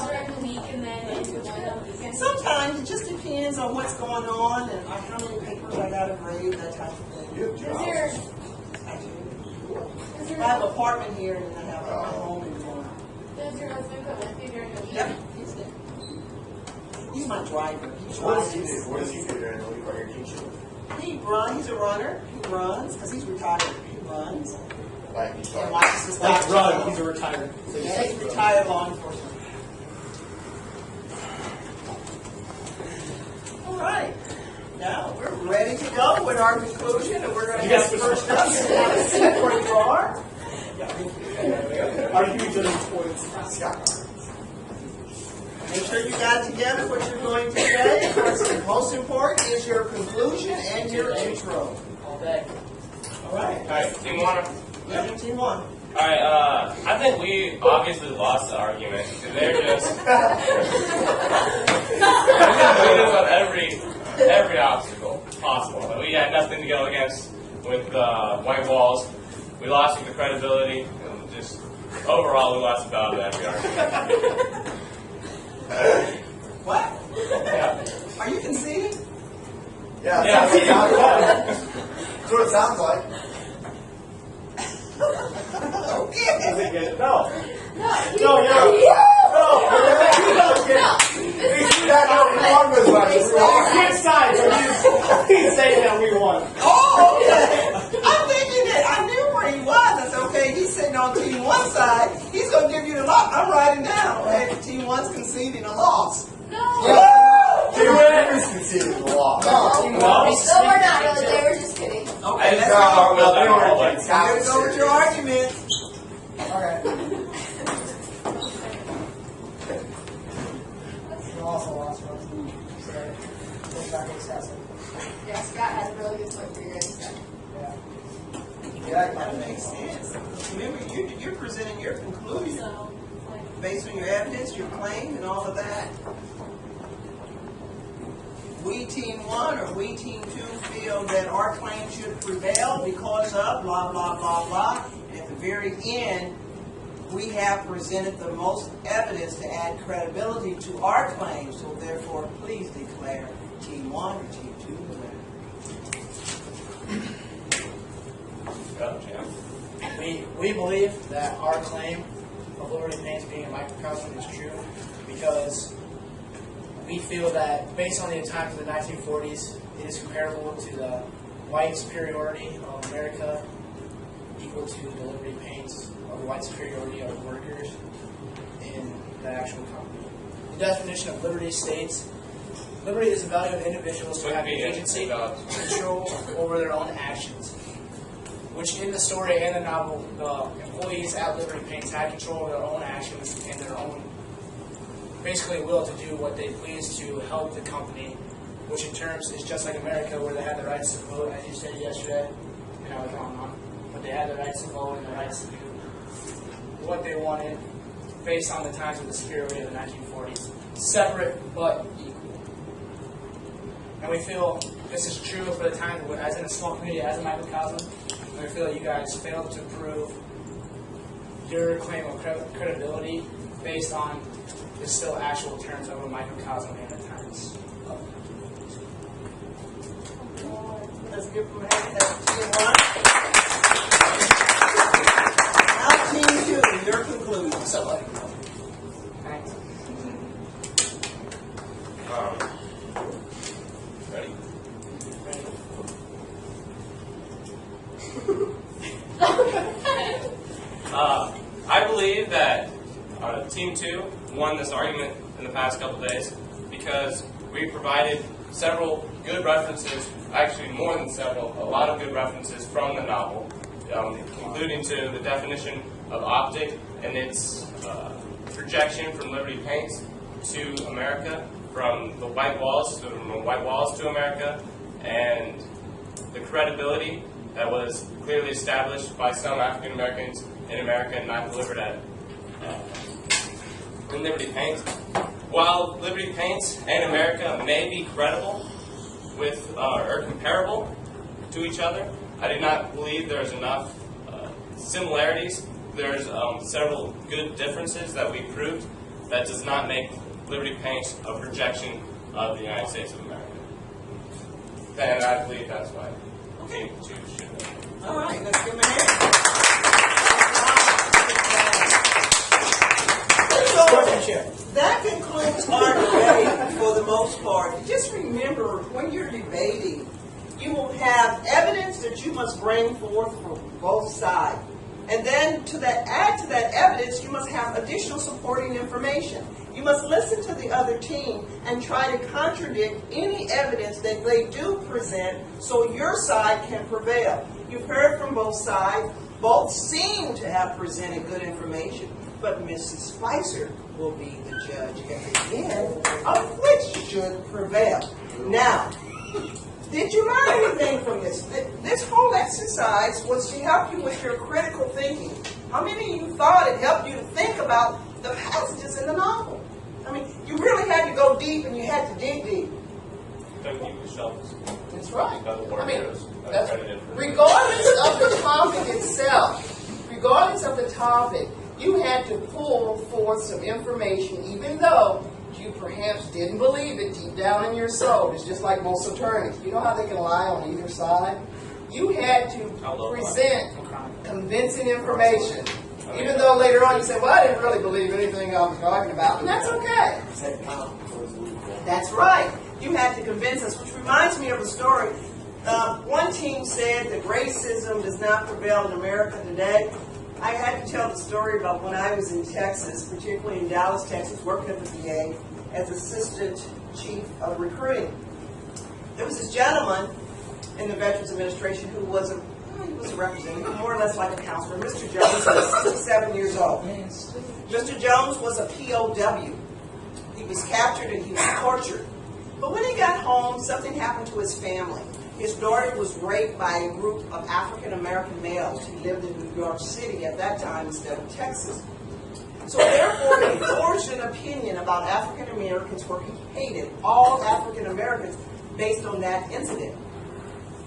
Sometimes it just depends on what's going on and how many papers I got to grade, that type of thing. I have an apartment here and I have a home in Des Moines. Does your husband come with you during the week? Yep, he's there. He's my driver. He What does drives. he do? What does he do during the week while you're teaching? He's a runner. He runs because he's retired. He runs Like he's and like, watches his Like dogs. run, he's a retired. Yeah, he's retired law enforcement. All right, now we're ready to go with our conclusion, and we're going to have first up. You have a seat where you are. Make sure you got together what you're going to say. Most important is your conclusion and your intro. All day. All right. Alright, team one. Yeah, team one. Alright, I think we obviously lost the argument. They're just beating us on every obstacle possible. We had nothing to go against with white walls. We lost with the credibility. And just overall, we lost the battle at every argument. What? Yeah. Are you conceding? Yeah, Yeah. that's what it sounds like. Okay. No. Switch sides. He's saying that we won. Oh, okay. I'm thinking that I knew where he was. I said, okay, he's sitting on team one side. He's going to give you the loss. I'm writing down. Okay, team one's conceding a loss. Team one is conceding the law. No, we're not really. They were just kidding. Okay, let's go. Here we go with your argument. Okay. You also lost one. So, it's not excessive. Yeah, Scott has a really good point for you guys. Yeah. That makes sense. Remember, you're presenting your conclusion based on your evidence, your claim, and all of that. We team one or we team two feel that our claim should prevail because of blah, blah, blah, blah. And at the very end, we have presented the most evidence to add credibility to our claim. So therefore, please declare team one or team two the winner. We believe that our claim of Liberty Paints being a microcosm is true because we feel that based on the times of the 1940s, it is comparable to the white superiority of America equal to the Liberty Paints of the white superiority of workers in the actual company. The definition of liberty states, liberty is the value of individuals to have agency, control over their own actions. Which in the story and the novel, the employees at Liberty Paints had control of their own actions and their own, basically will to do what they please to help the company, which in terms is just like America where they had the rights to vote, as you said yesterday, and I was wrong, but they had the rights to vote and the rights to do what they wanted based on the times of the superiority of the 1940s. Separate but equal. And we feel this is true for the time, as in a small community, as a microcosm. And we feel that you guys failed to prove your claim of credibility based on the still actual terms of a microcosm and the times of Let's give them a hand. That's team one. Now team two, your conclusion. Thanks. Ready? I believe that Team 2 won this argument in the past couple days because we provided several good references, actually more than several, a lot of good references from the novel, including to the definition of optic and its projection from Liberty Paints to America, from the white walls to America, and the credibility that was clearly established by some African Americans in America and not delivered at in Liberty Paints. While Liberty Paints and America may be credible with or comparable to each other, I do not believe there's enough similarities. There's several good differences that we proved that does not make Liberty Paints a projection of the United States of America. And I believe that's why Team 2 should win. All right, let's give them a hand. So, that concludes our debate for the most part. Just remember, when you're debating, you will have evidence that you must bring forth from both sides. And then add to that evidence, you must have additional supporting information. You must listen to the other team and try to contradict any evidence that they do present so your side can prevail. You've heard from both sides. Both seem to have presented good information, but Mrs. Spicer will be the judge at the end of which should prevail. Now, did you learn anything from this? This whole exercise was to help you with your critical thinking. How many of you thought it helped you to think about the passages in the novel? I mean, you really had to go deep and you had to dig deep. Don't keep the shelves. That's right. By the war I mean, heroes. that's, regardless of the topic itself, regardless of the topic, you had to pull forth some information, even though you perhaps didn't believe it deep down in your soul. It's just like most attorneys. You know how they can lie on either side? You had to present convincing information, even though later on you said, well, I didn't really believe anything I was talking about, and that's okay. That's right. You had to convince us, which reminds me of a story. One team said that racism does not prevail in America today. I had to tell the story about when I was in Texas, particularly in Dallas, Texas, working at the VA as assistant chief of recruiting. There was this gentleman in the Veterans Administration who was a representative, more or less like a counselor. Mr. Jones was 67 years old. Mr. Jones was a POW. He was captured and he was tortured. But when he got home, something happened to his family. His daughter was raped by a group of African-American males. He lived in New York City at that time instead of Texas. So therefore, he forged an opinion about African-Americans where he hated all African-Americans based on that incident.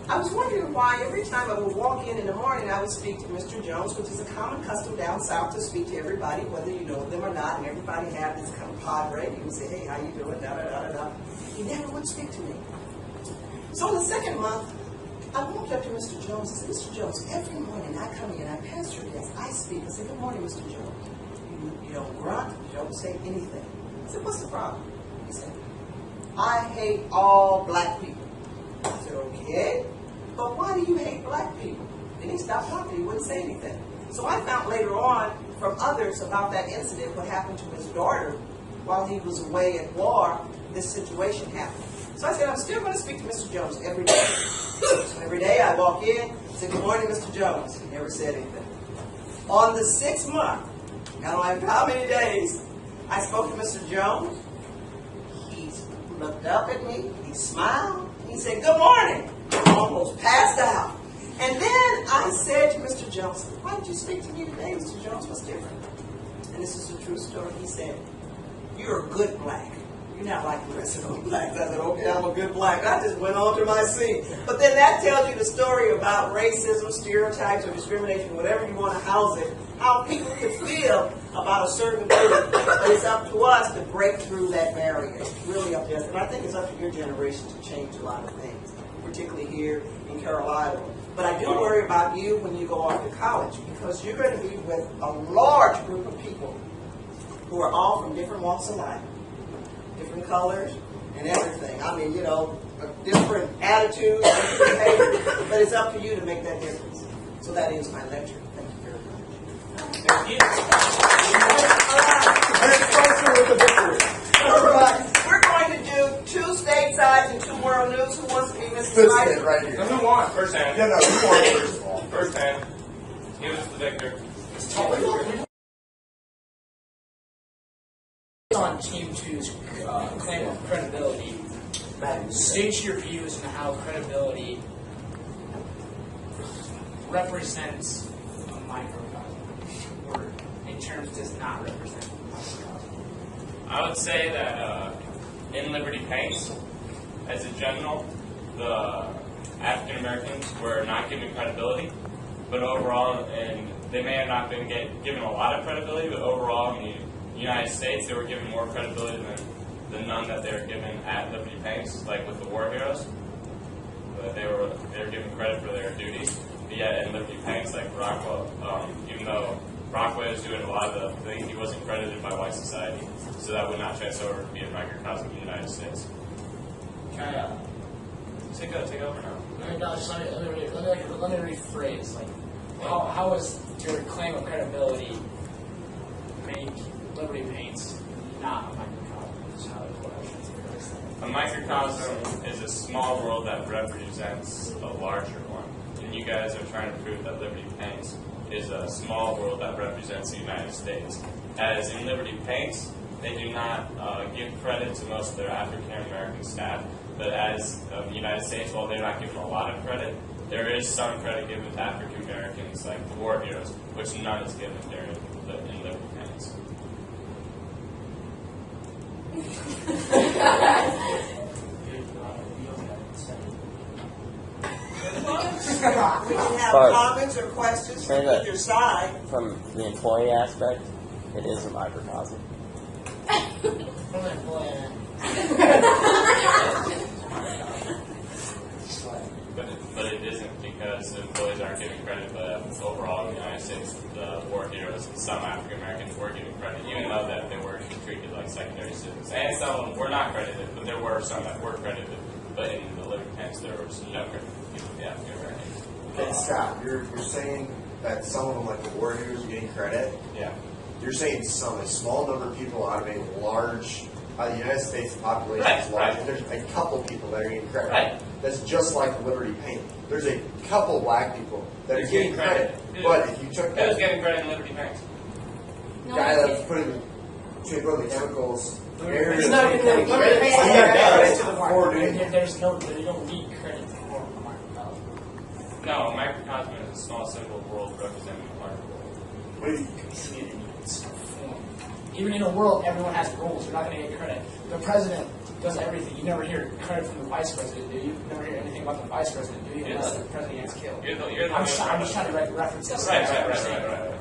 I was wondering why every time I would walk in the morning, I would speak to Mr. Jones, which is a common custom down south to speak to everybody, whether you know them or not, and everybody had this kind of padre. He would say, hey, how you doing, da-da-da-da-da. He never would speak to me. So in the second month, I walked up to Mr. Jones and said, Mr. Jones, every morning I come in, I pass your desk, I speak. I said, good morning, Mr. Jones. You don't grunt, you don't say anything. I said, what's the problem? He said, I hate all black people. I said, okay, but why do you hate black people? And he stopped talking, he wouldn't say anything. So I found later on from others about that incident, what happened to his daughter while he was away at war, this situation happened. So I said, I'm still going to speak to Mr. Jones every day. So every day I walk in, say, good morning, Mr. Jones. He never said anything. On the 6th month, I don't know how many days, I spoke to Mr. Jones. He looked up at me, he smiled, he said, good morning. I almost passed out. And then I said to Mr. Jones, why did you speak to me today, Mr. Jones? What's different? And this is a true story. He said, you're a good black. You're not like the rest of those blacks. I said, okay, I'm a good black. I just went on to my seat. But then that tells you the story about racism, stereotypes, or discrimination, whatever you want to house it, how people could feel about a certain group. But it's up to us to break through that barrier. It's really up to us. And I think it's up to your generation to change a lot of things, particularly here in Carolina. But I do worry about you when you go off to college, because you're going to be with a large group of people who are all from different walks of life, different colors, and everything. I mean, you know, different attitudes, different behavior, but it's up to you to make that difference. So that is my lecture. Thank you very much. Thank you. All right. We're going to do 2 statesides and 2 world news. Who wants to be Mr. Spicer? Right here. Who won? First hand. No, who won first of all? First hand. Give us the victor. On Team 2's claim of credibility, state your views on how credibility represents a microcosm, or in terms does not represent a microcosm. I would say that in Liberty Paints, as a general, the African Americans were not given credibility, but overall, and they may have not been given a lot of credibility, but overall, in the United States, they were given more credibility than the none that they were given at Liberty Paints, like with the war heroes. But they were given credit for their duties. But yet in Liberty Paints, like Rockwell, even though Rockwell was doing a lot of the things, he wasn't credited by white society, so that would not transfer over to be a microcosm of the United States. Can I, Take over now. let me rephrase. Like, how is your claim of credibility make Liberty Paints not a microcosm. Is how what I should say. A microcosm is a small world that represents a larger one. And you guys are trying to prove that Liberty Paints is a small world that represents the United States. As in Liberty Paints, they do not give credit to most of their African American staff, but as the United States, while they're not given a lot of credit, there is some credit given to African Americans, like the war heroes, which none is given in Liberty Paints. We can have But- comments or questions Say from that- either side. From the employee aspect, it is a microcosm. From an employee. But it isn't, because the employees aren't getting credit, but overall in the United States, the war heroes, some African Americans were getting credit, even though that they were treated like secondary citizens. And some of them were not credited, but there were some that were credited. But in the Liberty Paints, there was no credit given to the African Americans. Okay, Scott, you're saying that some of them, like the war heroes, are getting credit. Yeah. You're saying a small number of people out of a large, the United States population is Right, large. right. There's a couple people that are getting credit. Right. That's just like Liberty Paint. There's a couple black people that are Who's getting getting credit? credit. But if you took Who's that getting credit in Liberty Paints? guy that's putting the chemicals, It's not getting any credit. He's not getting credit to the for doing market. it. There's no, you don't need credit for a microcosm. No, a microcosm is a small simple world representing a larger world. What do you- See it in its form. Even in a world, everyone has rules. You're not going to get credit. The president does everything. You never hear credit from the vice president, do you? You never hear anything about the vice president, do you? Unless the president gets killed. You're the I'm just trying to write references. Right.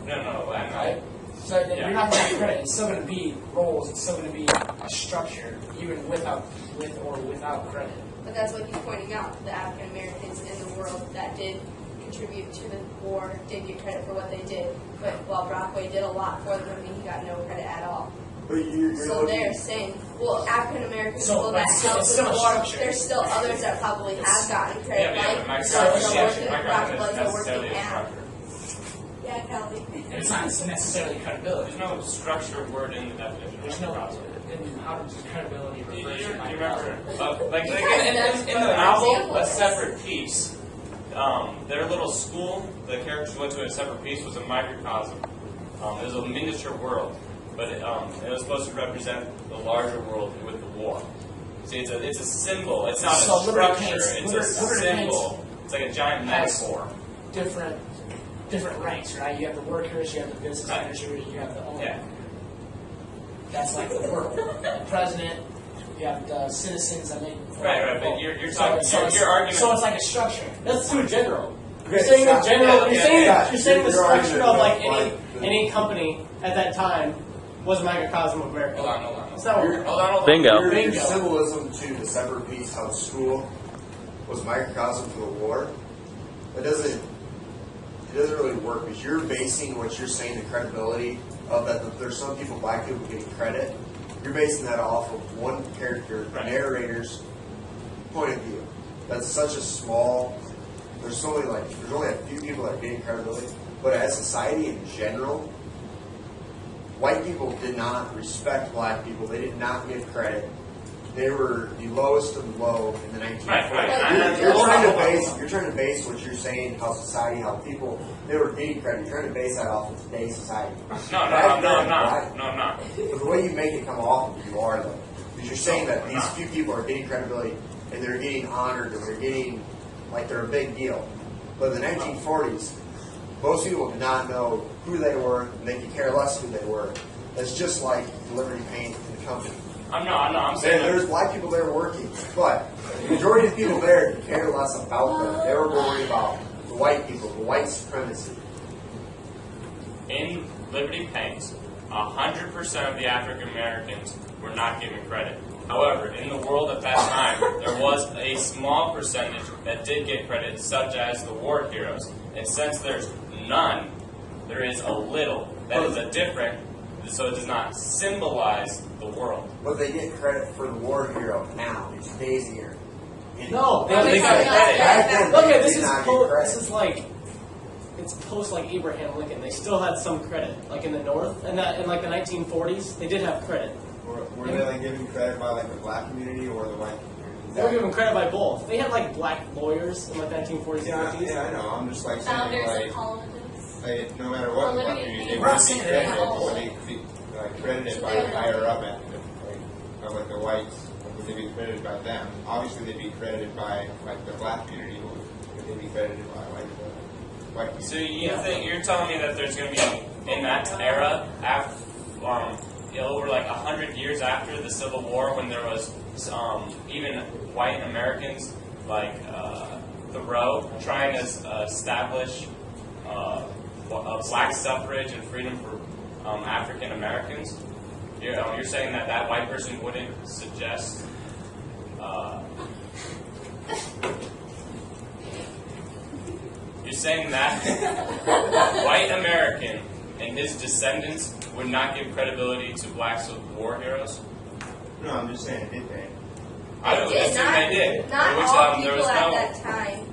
No, I'm not. Right? So then you're not going to get credit. It's still going to be roles. It's still going to be a structure, even with or without credit. But that's what he's pointing out. The African Americans in the world that did contribute to the war did get credit for what they did. But while Brockway did a lot for them, he got no credit at all. But you're So looking- they're saying, well, African American So, people but that it's still- helped it's with still the a war, structure. there's still others that probably have gotten credit, Yeah, but like microcosm some is working, microcosm is Brockway are necessarily working a at. structure. Yeah, Kelly. It's not necessarily credibility. There's no structure word in the definition There's of no. microcosm. Then how does credibility Do you refer to remember, microcosm? like Because in the that's novel, what a example separate piece, their little school, the characters went to a separate piece, was a microcosm. It was a miniature world, but it was supposed to represent the larger world with the war. See, it's a symbol. It's not So a Liberty structure. Paints- It's Liberty a symbol. It's like a giant Has- metaphor. Different ranks, right? You have the workers, you have the business Right. managers, you have the owner. Yeah. That's like the world. The president, you have the citizens. I mean, Right, but you're talking. Your argument. So it's like a structure. That's too general. Okay, You're saying Scott, in general. yeah, You're saying yeah, you're saying the your structure argument of like is like any company at that time was a microcosm of America. Hold on. That's not what You're- Hold on. Bingo. Your Bingo. symbolism to the separate piece how school was microcosm for the war. It doesn't really work because you're basing what you're saying, the credibility of that there's some people, black people, getting credit. You're basing that off of one character, the Right. narrator's point of view. That's such a small. There's only a few people that are getting credibility, but as society in general, white people did not respect black people. They did not give credit. They were the lowest of the low in the 1940s. Right. You're trying to base what you're saying, how society, how people, they were getting credit. You're trying to base that off of today's society. No, I'm Back then, not. black- No, I'm not. But the way you make it come off of you are, though. Because you're saying that these few people are getting credibility and they're getting honored and they're getting, like, they're a big deal. But in the 1940s, most people did not know who they were and they could care less who they were. That's just like Liberty Paint and the company. I'm not. I'm And saying there's black people there working, but the majority of people there could care less about them. They were worried about the white people, the white supremacy. in Liberty Paints, 100% of the African Americans were not given credit. However, in the world at that time, there was a small percentage that did get credit, such as the war heroes. And since there's none, there is a little. That is a different, so it does not symbolize the world. But they get credit for the war hero now, in today's year. No, They they got credit. Back then, Look they at this did is not get credit. this is like it's post like Abraham Lincoln. They still had some credit, like in the North, and that in like the 1940s, they did have credit. Were they like given credit by like the black community or the white community? They were given credit by both. They had like black lawyers in like 1940s and 50s. Yeah, I know. I'm just like saying Founders like, and colleges. like no matter what the black community, they We're would be saying credited, that. or they'd be like credited by the higher up end, like of like the whites. Would they be credited by them? Obviously, they'd be credited by like the black community. Would they be credited by like the white community? So you think you're telling me that there's going to be in that era after, over like 100 years after the Civil War, when there was even white Americans like Thoreau trying to establish black suffrage and freedom for African Americans. You're saying that that white person wouldn't suggest. You're saying that white American and his descendants would not give credibility to black Civil War heroes? No, I'm just saying, did they? I don't assume they did. Not Which, all there people was at no. that time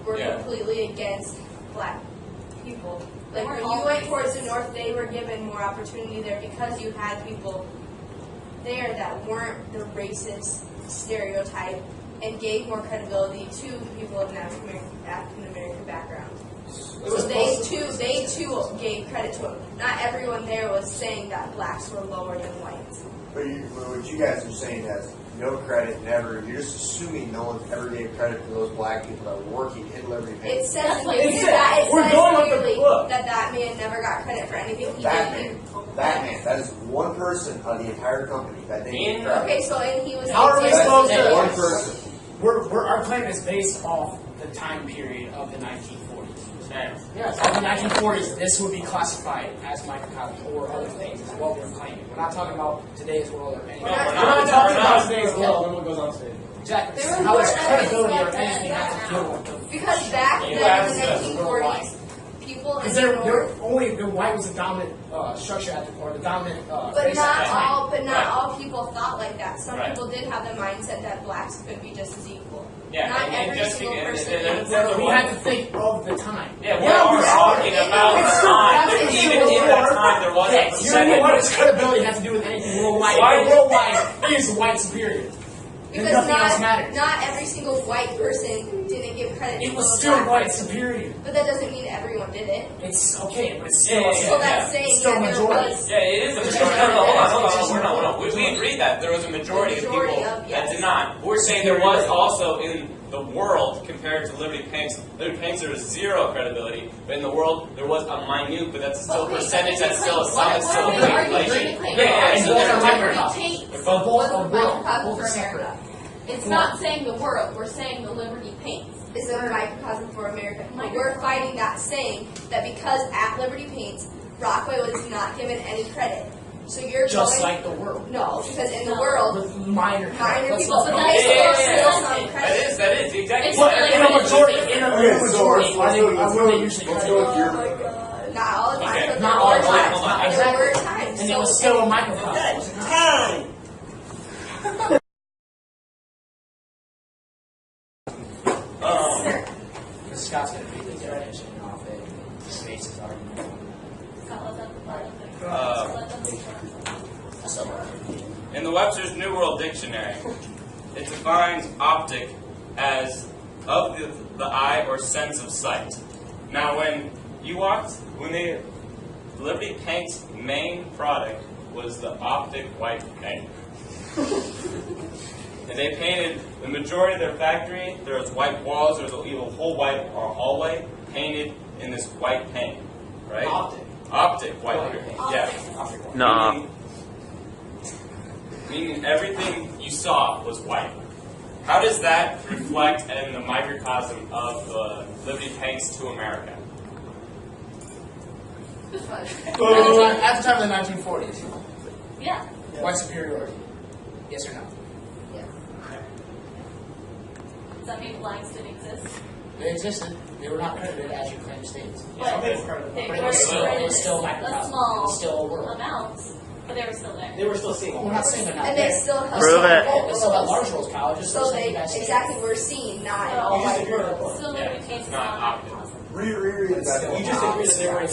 were Yeah. completely against black people. Like They when weren't you went all towards the north, they were given more opportunity there because you had people there that weren't the racist stereotype and gave more credibility to people of an African American background. So they too gave credit to them. Not everyone there was saying that blacks were lower than whites. But what you guys are saying is no credit, never. You're just assuming no one ever gave credit to those black people that were working in Liberty Paint. It says in what here it said. that We're going with the clearly book. that man never got credit for anything he did. That is one person of the entire company that didn't get credit. Okay, so and he was. How are we supposed That's to? one person. Our claim is based off the time period of the 1940s. Yes, in the 1940s, this would be classified as microcosm or other things, is what we're claiming. We're not talking about today's world or anything. We're We're not not talking talking about about today's world. And what goes on stage. Exactly. There were How does more credibility or evidence anything back have to then do with the Because back You then in the asked us. 1940s, people in Because the they're north, only the white was the dominant structure at the or the dominant but race not at the time. all, but not Right. all people thought like that. Some Right. people did have the mindset that blacks could be just as equal. Yeah, Not and every just single because- person. and- We have to think of the time. Yeah, we are talking about It's the still time. happening. Even in that time, there was a Okay, percentage. what does credibility have to do with anything worldwide? Why- Worldwide is white superior. Because Nothing else not, matters. not every single white person didn't give credit It to was a still black white person. superior. But that doesn't mean everyone did it. It's okay, but it's still Yeah, So that's saying it's still that there majority. was Yeah, it is a majority. No, hold on. We agreed that there was a majority of people that yes. did not. We're saying there was also in the world, compared to Liberty Paints, Liberty Paints there was zero credibility, but in the world there was a minute, but that's still a percentage, that's still some, it's still a big inflation. Yeah, And so both are they're different. microcosms. Paints Both was are a world. microcosm Both for are separate. America. It's not saying the world, we're saying the Liberty Paints. Is a microcosm for America. But we're fighting that, saying that because at Liberty Paints, Rockaway was not given any credit. So you're Just going, like the world. no, because in the world, With minor minor Let's people, not but go- they Yeah, still some credit. That is, exactly. It's But like- in a majority, in a Okay, so majority, let's go are they usually let's credited? go with your. Not all the time, Okay. but Not there all were the time. times. There were times. And it So was still a microcosm. Time. Because Scott's going to be the definition off it. Space's argument. In the Webster's New World Dictionary, it defines optic as of the eye or sense of sight. Now, when Liberty Paint's main product was the optic white paint. And they painted the majority of their factory, there was white walls, there was even a whole white hallway painted in this white paint. Right? Optic white paint. Yeah. No. Meaning everything you saw was white. How does that reflect in the microcosm of the Liberty Paints to America? At the time of the 1940s, Yeah. white superiority. Yes or no? Does that mean blacks didn't exist? They existed. They were not credited as you claim states. But But it was still a microcosm. small It was still a world. amount, but they were still there. They were still seeing. We're not saying they're not And there. they still have Prove some it. vote They still got roles. large roles, Kyle. Just So they guys exactly we're seeing not in So- all white worlds. Still Liberty Paints is not not optic. microcosm. reread that. You just agree that they were in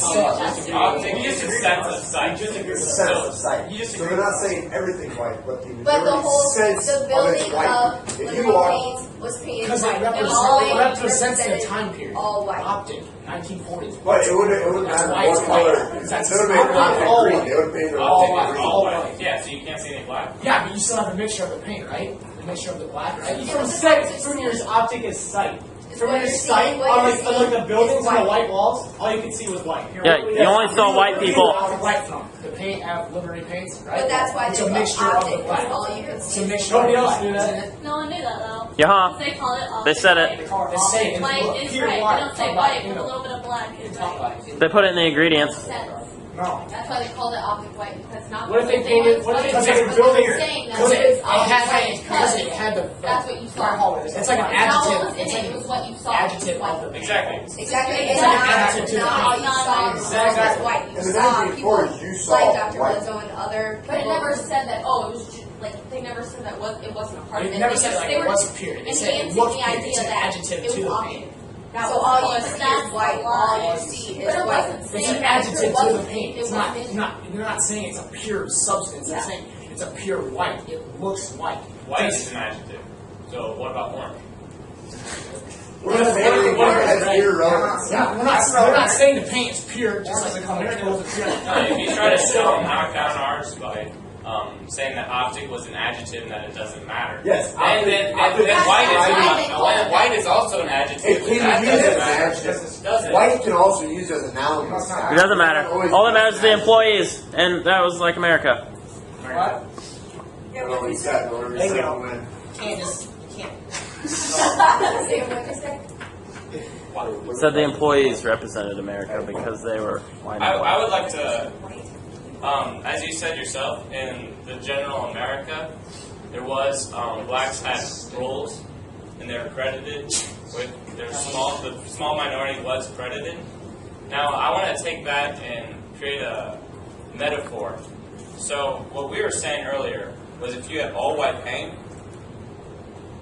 You just accept the site. Sense of sight. You just So agree. they're not saying everything's white, but the But the majority whole, sense the of it's building white. of If Liberty you are, Paints was painted Because white. it And all they represents the represented time period. all white. Optic, 1940s. but it wouldn't That's matter why it's what color. white. That's They would have made all optic white. green. They would have painted All optic white. green. All white. Yeah, so you can't see any black. Yeah, but you still have a mixture of the paint, right? The mixture of the black, right? From sight, from your optic is sight. From What your you're sight, seeing, what on you're like, on like the seeing buildings is and the white. white walls, all you could see was white. Yeah, you only saw white people. White from the paint at Liberty Paints, right? But that's why it's they a put mixture of the optic, black. that's all you can It's see. a mixture Nobody of else black, knew that. isn't it? No one knew that though. Yeah. They call it They said it. They say it's White is pure right. white. They don't say Talk white about, with a little bit of black. Is talk right. about it. They put it in the ingredients. No. That's why they called it optic white, because not. What if they because painted- what if they wanted painted to- building but here? they're saying that Because it's it optic had white because it had the that's what you saw. It's like an Not what was adjective. in It's it, like it was what you saw. adjective White. of the Exactly. Exactly, It's it's like not, an adjective it's to the not all paint. you saw was Exactly. white. You And the saw nineteen people forties, you saw like Dr. white. Bledsoe and other. But it people. never said that, oh, it was just, like, they never said that it wasn't a part of It it. never They said just- like they it were wasn't pure. It said it enhancing looked the pure. idea It's an that adjective it to was the optic. paint. That So was all all you it see said. is white, all you see But is it white. wasn't It's saying an that adjective it to the wasn't- paint. it It's not. wasn't- You're not saying it's a pure substance. You're Yeah. saying it's a pure white. It looks white. White is an adjective. So what about orange? We're not saying that's irrelevant. We're not saying the paint is pure, just like the color was pure. If you try to knock down ours by saying that optic was an adjective and that it doesn't matter, Yes, then optic- white is also an adjective. It can That be used doesn't as an matter. adjective. Doesn't. White can also be used as a noun. It doesn't matter. All that matters is the employees, and that was like America. What? Yeah, what you say? There you go. When Candace, you can't. Say what you say. It said the employees represented America because they were white. I would like to, as you said yourself, in the general America, there was blacks had roles, and they were credited with their small minority was credited. Now I want to take that and create a metaphor. So what we were saying earlier was if you had all white paint,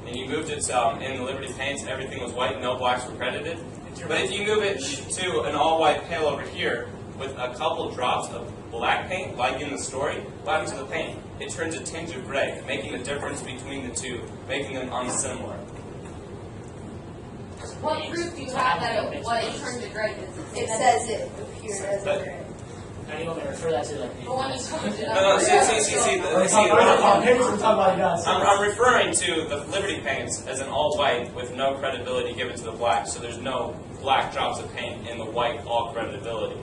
and you moved it in the Liberty Paints, everything was white, no blacks were credited. But if you move it to an all-white pail over here with a couple drops of black paint, like in the story, what happens to the paint? It turns a tinge of gray, making the difference between the two, making them unsimilar. What proof do you have that it turned to gray? It says it appeared as But- gray. Now you want me to refer that to like the. But when you touch it up. No, see, I'm referring to the Liberty Paints as an all-white with no credibility given to the black, so there's no black drops of paint in the white all credibility.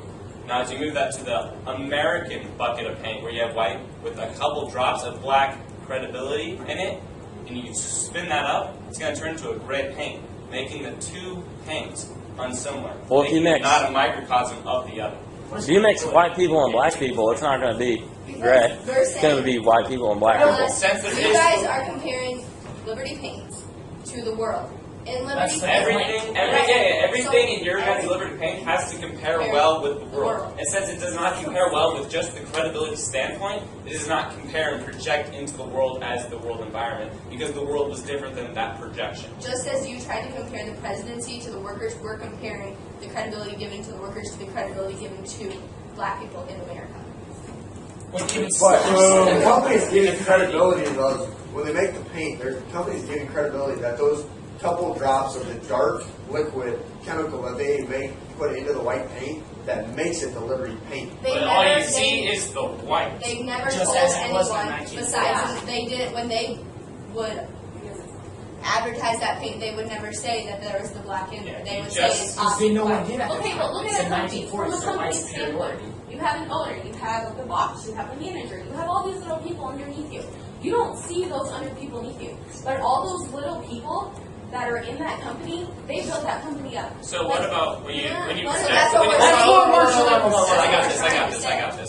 Now, as you move that to the American bucket of paint, where you have white with a couple drops of black credibility in it, and you spin that up, it's going to turn into a gray paint, making the two paints unsimilar. Well, if you making it mix- not a microcosm of the other. If you mix white people and black people, it's not going to be gray. It's going to be white people and black people. Unless you guys are comparing Liberty Paints to the world. In Liberty Paints, Everything in your guys' Liberty Paint has to compare well with the world. And since it does not compare well with just the credibility standpoint, it does not compare and project into the world as the world environment, because the world was different than that projection. just as you tried to compare the presidency to the workers, we're comparing the credibility given to the workers to the credibility given to black people in America. But the companies giving credibility to those, when they make the paint, there's companies giving credibility that those couple drops of the dark liquid chemical that they put into the white paint that makes it the Liberty Paint. But all you see is the white. They never Just told as it was in anyone 1940. besides they did it when they would advertise that paint. They would never say that there was the black in there. They would say it's Because they know white. what did at the Okay, time. but look It's at in a company. From 1940s, a so company white's standpoint, you have an owner, you have the boss, you have a manager, you have all these little people underneath you. You don't see those under people beneath you, but all those little people that are in that company, they built that company up. So what about when you project? that's what we're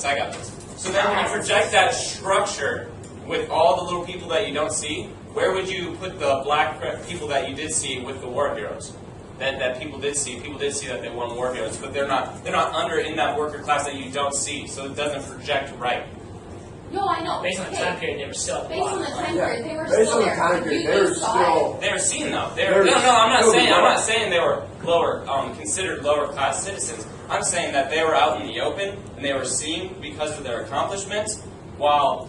I got this. So then when you project that structure with all the little people that you don't see, where would you put the black people that you did see with the war heroes? That people did see. People did see that they won war heroes, but they're not under in that worker class that you don't see, so it doesn't project right. No, I know. Based on the Okay. time period, they were still at the Based on bottom. the time Yeah. period, they were Based still on the there. time period, You they were saw still. it. They were seen though. They're No, I'm not still saying. I'm lower. not saying they were lower, considered lower class citizens. I'm saying that they were out in the open and they were seen because of their accomplishments, while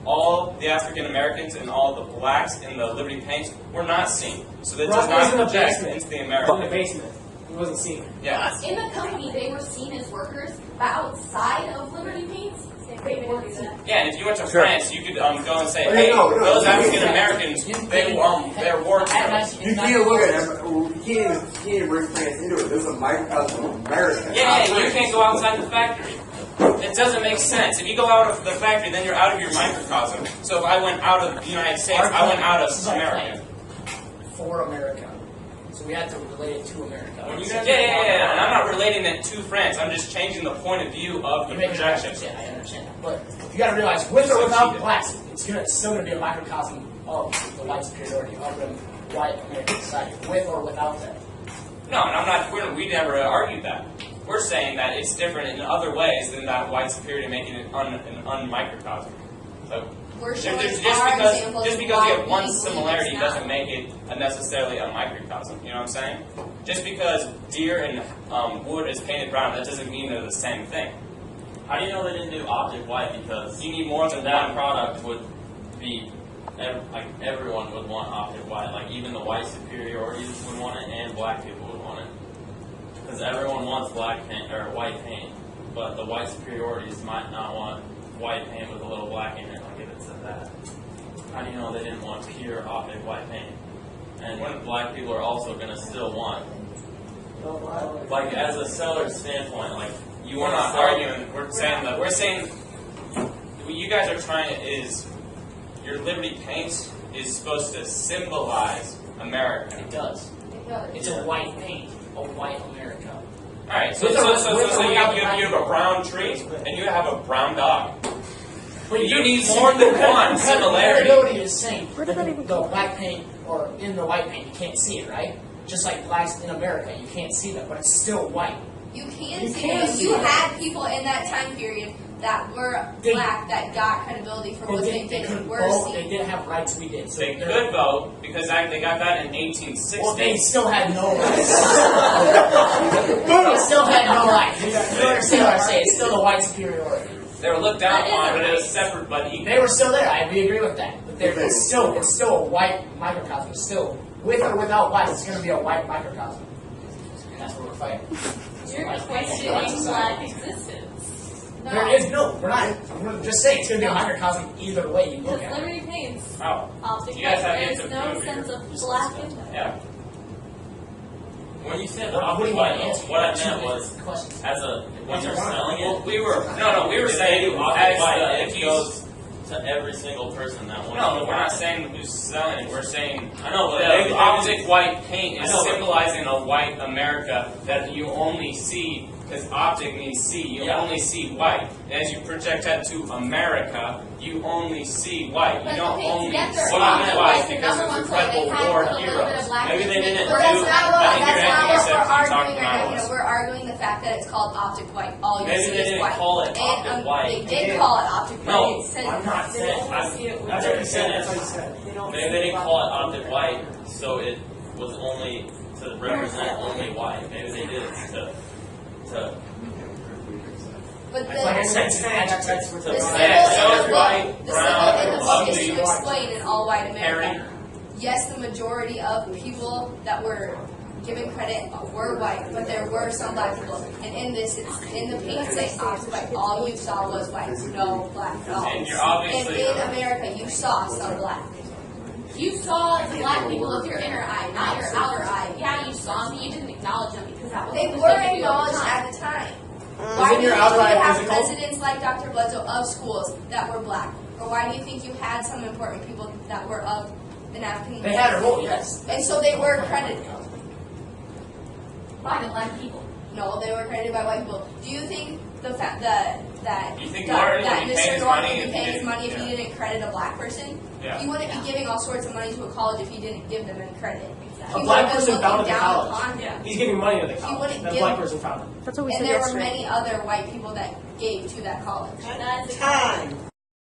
all the African Americans and all the blacks in the Liberty Paints were not seen. So that does Brock was not in the project basement. into the In the American. basement. He wasn't seen. Yeah. In the company, they were seen as workers, but outside of Liberty Paints, they weren't seen. Yeah, and if you went to Sure. France, you could go and say, Okay, hey, no, those you African can't. Americans, they're war heroes. You can't look at them. You can't even bring France into it. There's a microcosm of America. Yeah, you can't go outside the factory. It doesn't make sense. If you go out of the factory, then you're out of your microcosm. So if I went out of the United States, I went out This is of our America. plan for America. So we have to relate it to America. Yeah. And I'm not relating it to France. I'm just changing the point of view of the You're making projection. reference, yeah, I understand that. But you got to realize, with or without blacks, it's still going to be a microcosm of the white superiority of the white American society, with or without that. No, and I'm not. We never argued that. We're saying that it's different in other ways than that white superiority making it an unmicrocosm. So We're just showing because examples you of have why one we believe similarity it's not. doesn't make it necessarily a microcosm. You know what I'm saying? Just because deer and wood is painted brown, that doesn't mean they're the same thing. How do you know they didn't do optic white? Because You need more than that one product would be, like everyone would want optic white. Like even the white superiorities would want it, and black people would want it. Because everyone wants black paint or white paint, but the white superiorities might not want white paint with a little black in it, like if it said that. How do you know they didn't want pure optic white paint? And black people are also going to still want, like as a seller's standpoint, like you We're want to not sell. arguing. We're saying what you guys are trying is your Liberty Paints is supposed to symbolize America. It does. It's a white paint, a white America. All right, so With you or without have a brown tree and you have a brown dog. But You need more than one similarity. Credibility is saying that the black paint or in the white paint, you can't see it, right? Just like blacks in America, you can't see that, but it's still white. You can You see can it. see You it. had people in that time period that were They- black that got credibility for what they They did couldn't and were vote, they seen. didn't have rights we did. So They they're- could vote because they got that in 1860. Well, they still had no rights. They still had no rights. You understand what I'm saying? It's still the white superiority. They were looked down upon, but it was separate but equal. They were still there. We agree with that. But it's still a white microcosm. Still, with or without white, it's going to be a white microcosm. And that's what we're fighting. You're White questioning paint, black existence. There is no. We're not. We're just saying it's going to be a microcosm either way you look Because at it. Liberty Paints Oh, optic you guys have white, there's answered no two. sense of black in there. Yeah. When you said What do optic you want white, to answer? what I meant was Questions. as a when you're selling Well, it. we were saying optic as white, if it you goes to every single person that wants. No, to we're buy not it. saying who's selling it. We're saying I know, but the optic white paint I is know, but- symbolizing a white America that you only see, because optic means see, you Yeah. only see white. And as you project that to America, you only see white. But You don't okay, to only get their see optic white white, the because number of one point, incredible they had to war put a little bit of heroes. black Maybe they in it. didn't But do. that's not what, I didn't hear that's not anything what except we're you talking arguing right about now. us. We're arguing the fact that it's called optic white. All you Maybe see they is didn't white. call it And, optic white. They did call it optic white. No, It said, I'm not saying. That's what you said. Maybe they didn't call it optic white, so it was only to represent only white. Maybe they did it to but the, Like I said, it's an adjective. the It's symbol Yeah, so in it's the white, book, the brown, symbol in the book is ugly, to explain in all white America. hairy. Yes, the majority of people that were given credit were white, but there were some black people. And in this, it's in the paint saying optic white. All you saw was white, no black at all. And you're And obviously. in America, you saw some black. You saw the black people with your inner eye, not your outer eye. Yeah, you saw them, but you didn't acknowledge them because that was They the were thing to do at the acknowledged time. at the time. Was Why in do you your think you outright have physical? presidents like Dr. Bledsoe of schools that were black? Or why do you think you had some important people that were of an African? They had a role, yes. And so they were credited. By the black people. No, they were credited by white people. Do you think the fact that You think that Martin would be Mr. paying his Norton money would if be he paying his didn't- money if yeah. he didn't credit a black person? Yeah. He wouldn't be giving all sorts of money to a college if he didn't give them any credit. A He black would have person been founded looking the down college. upon him. He's giving money to the He college. wouldn't That give- black person founded it. And there were many other white people that gave to that college. Time.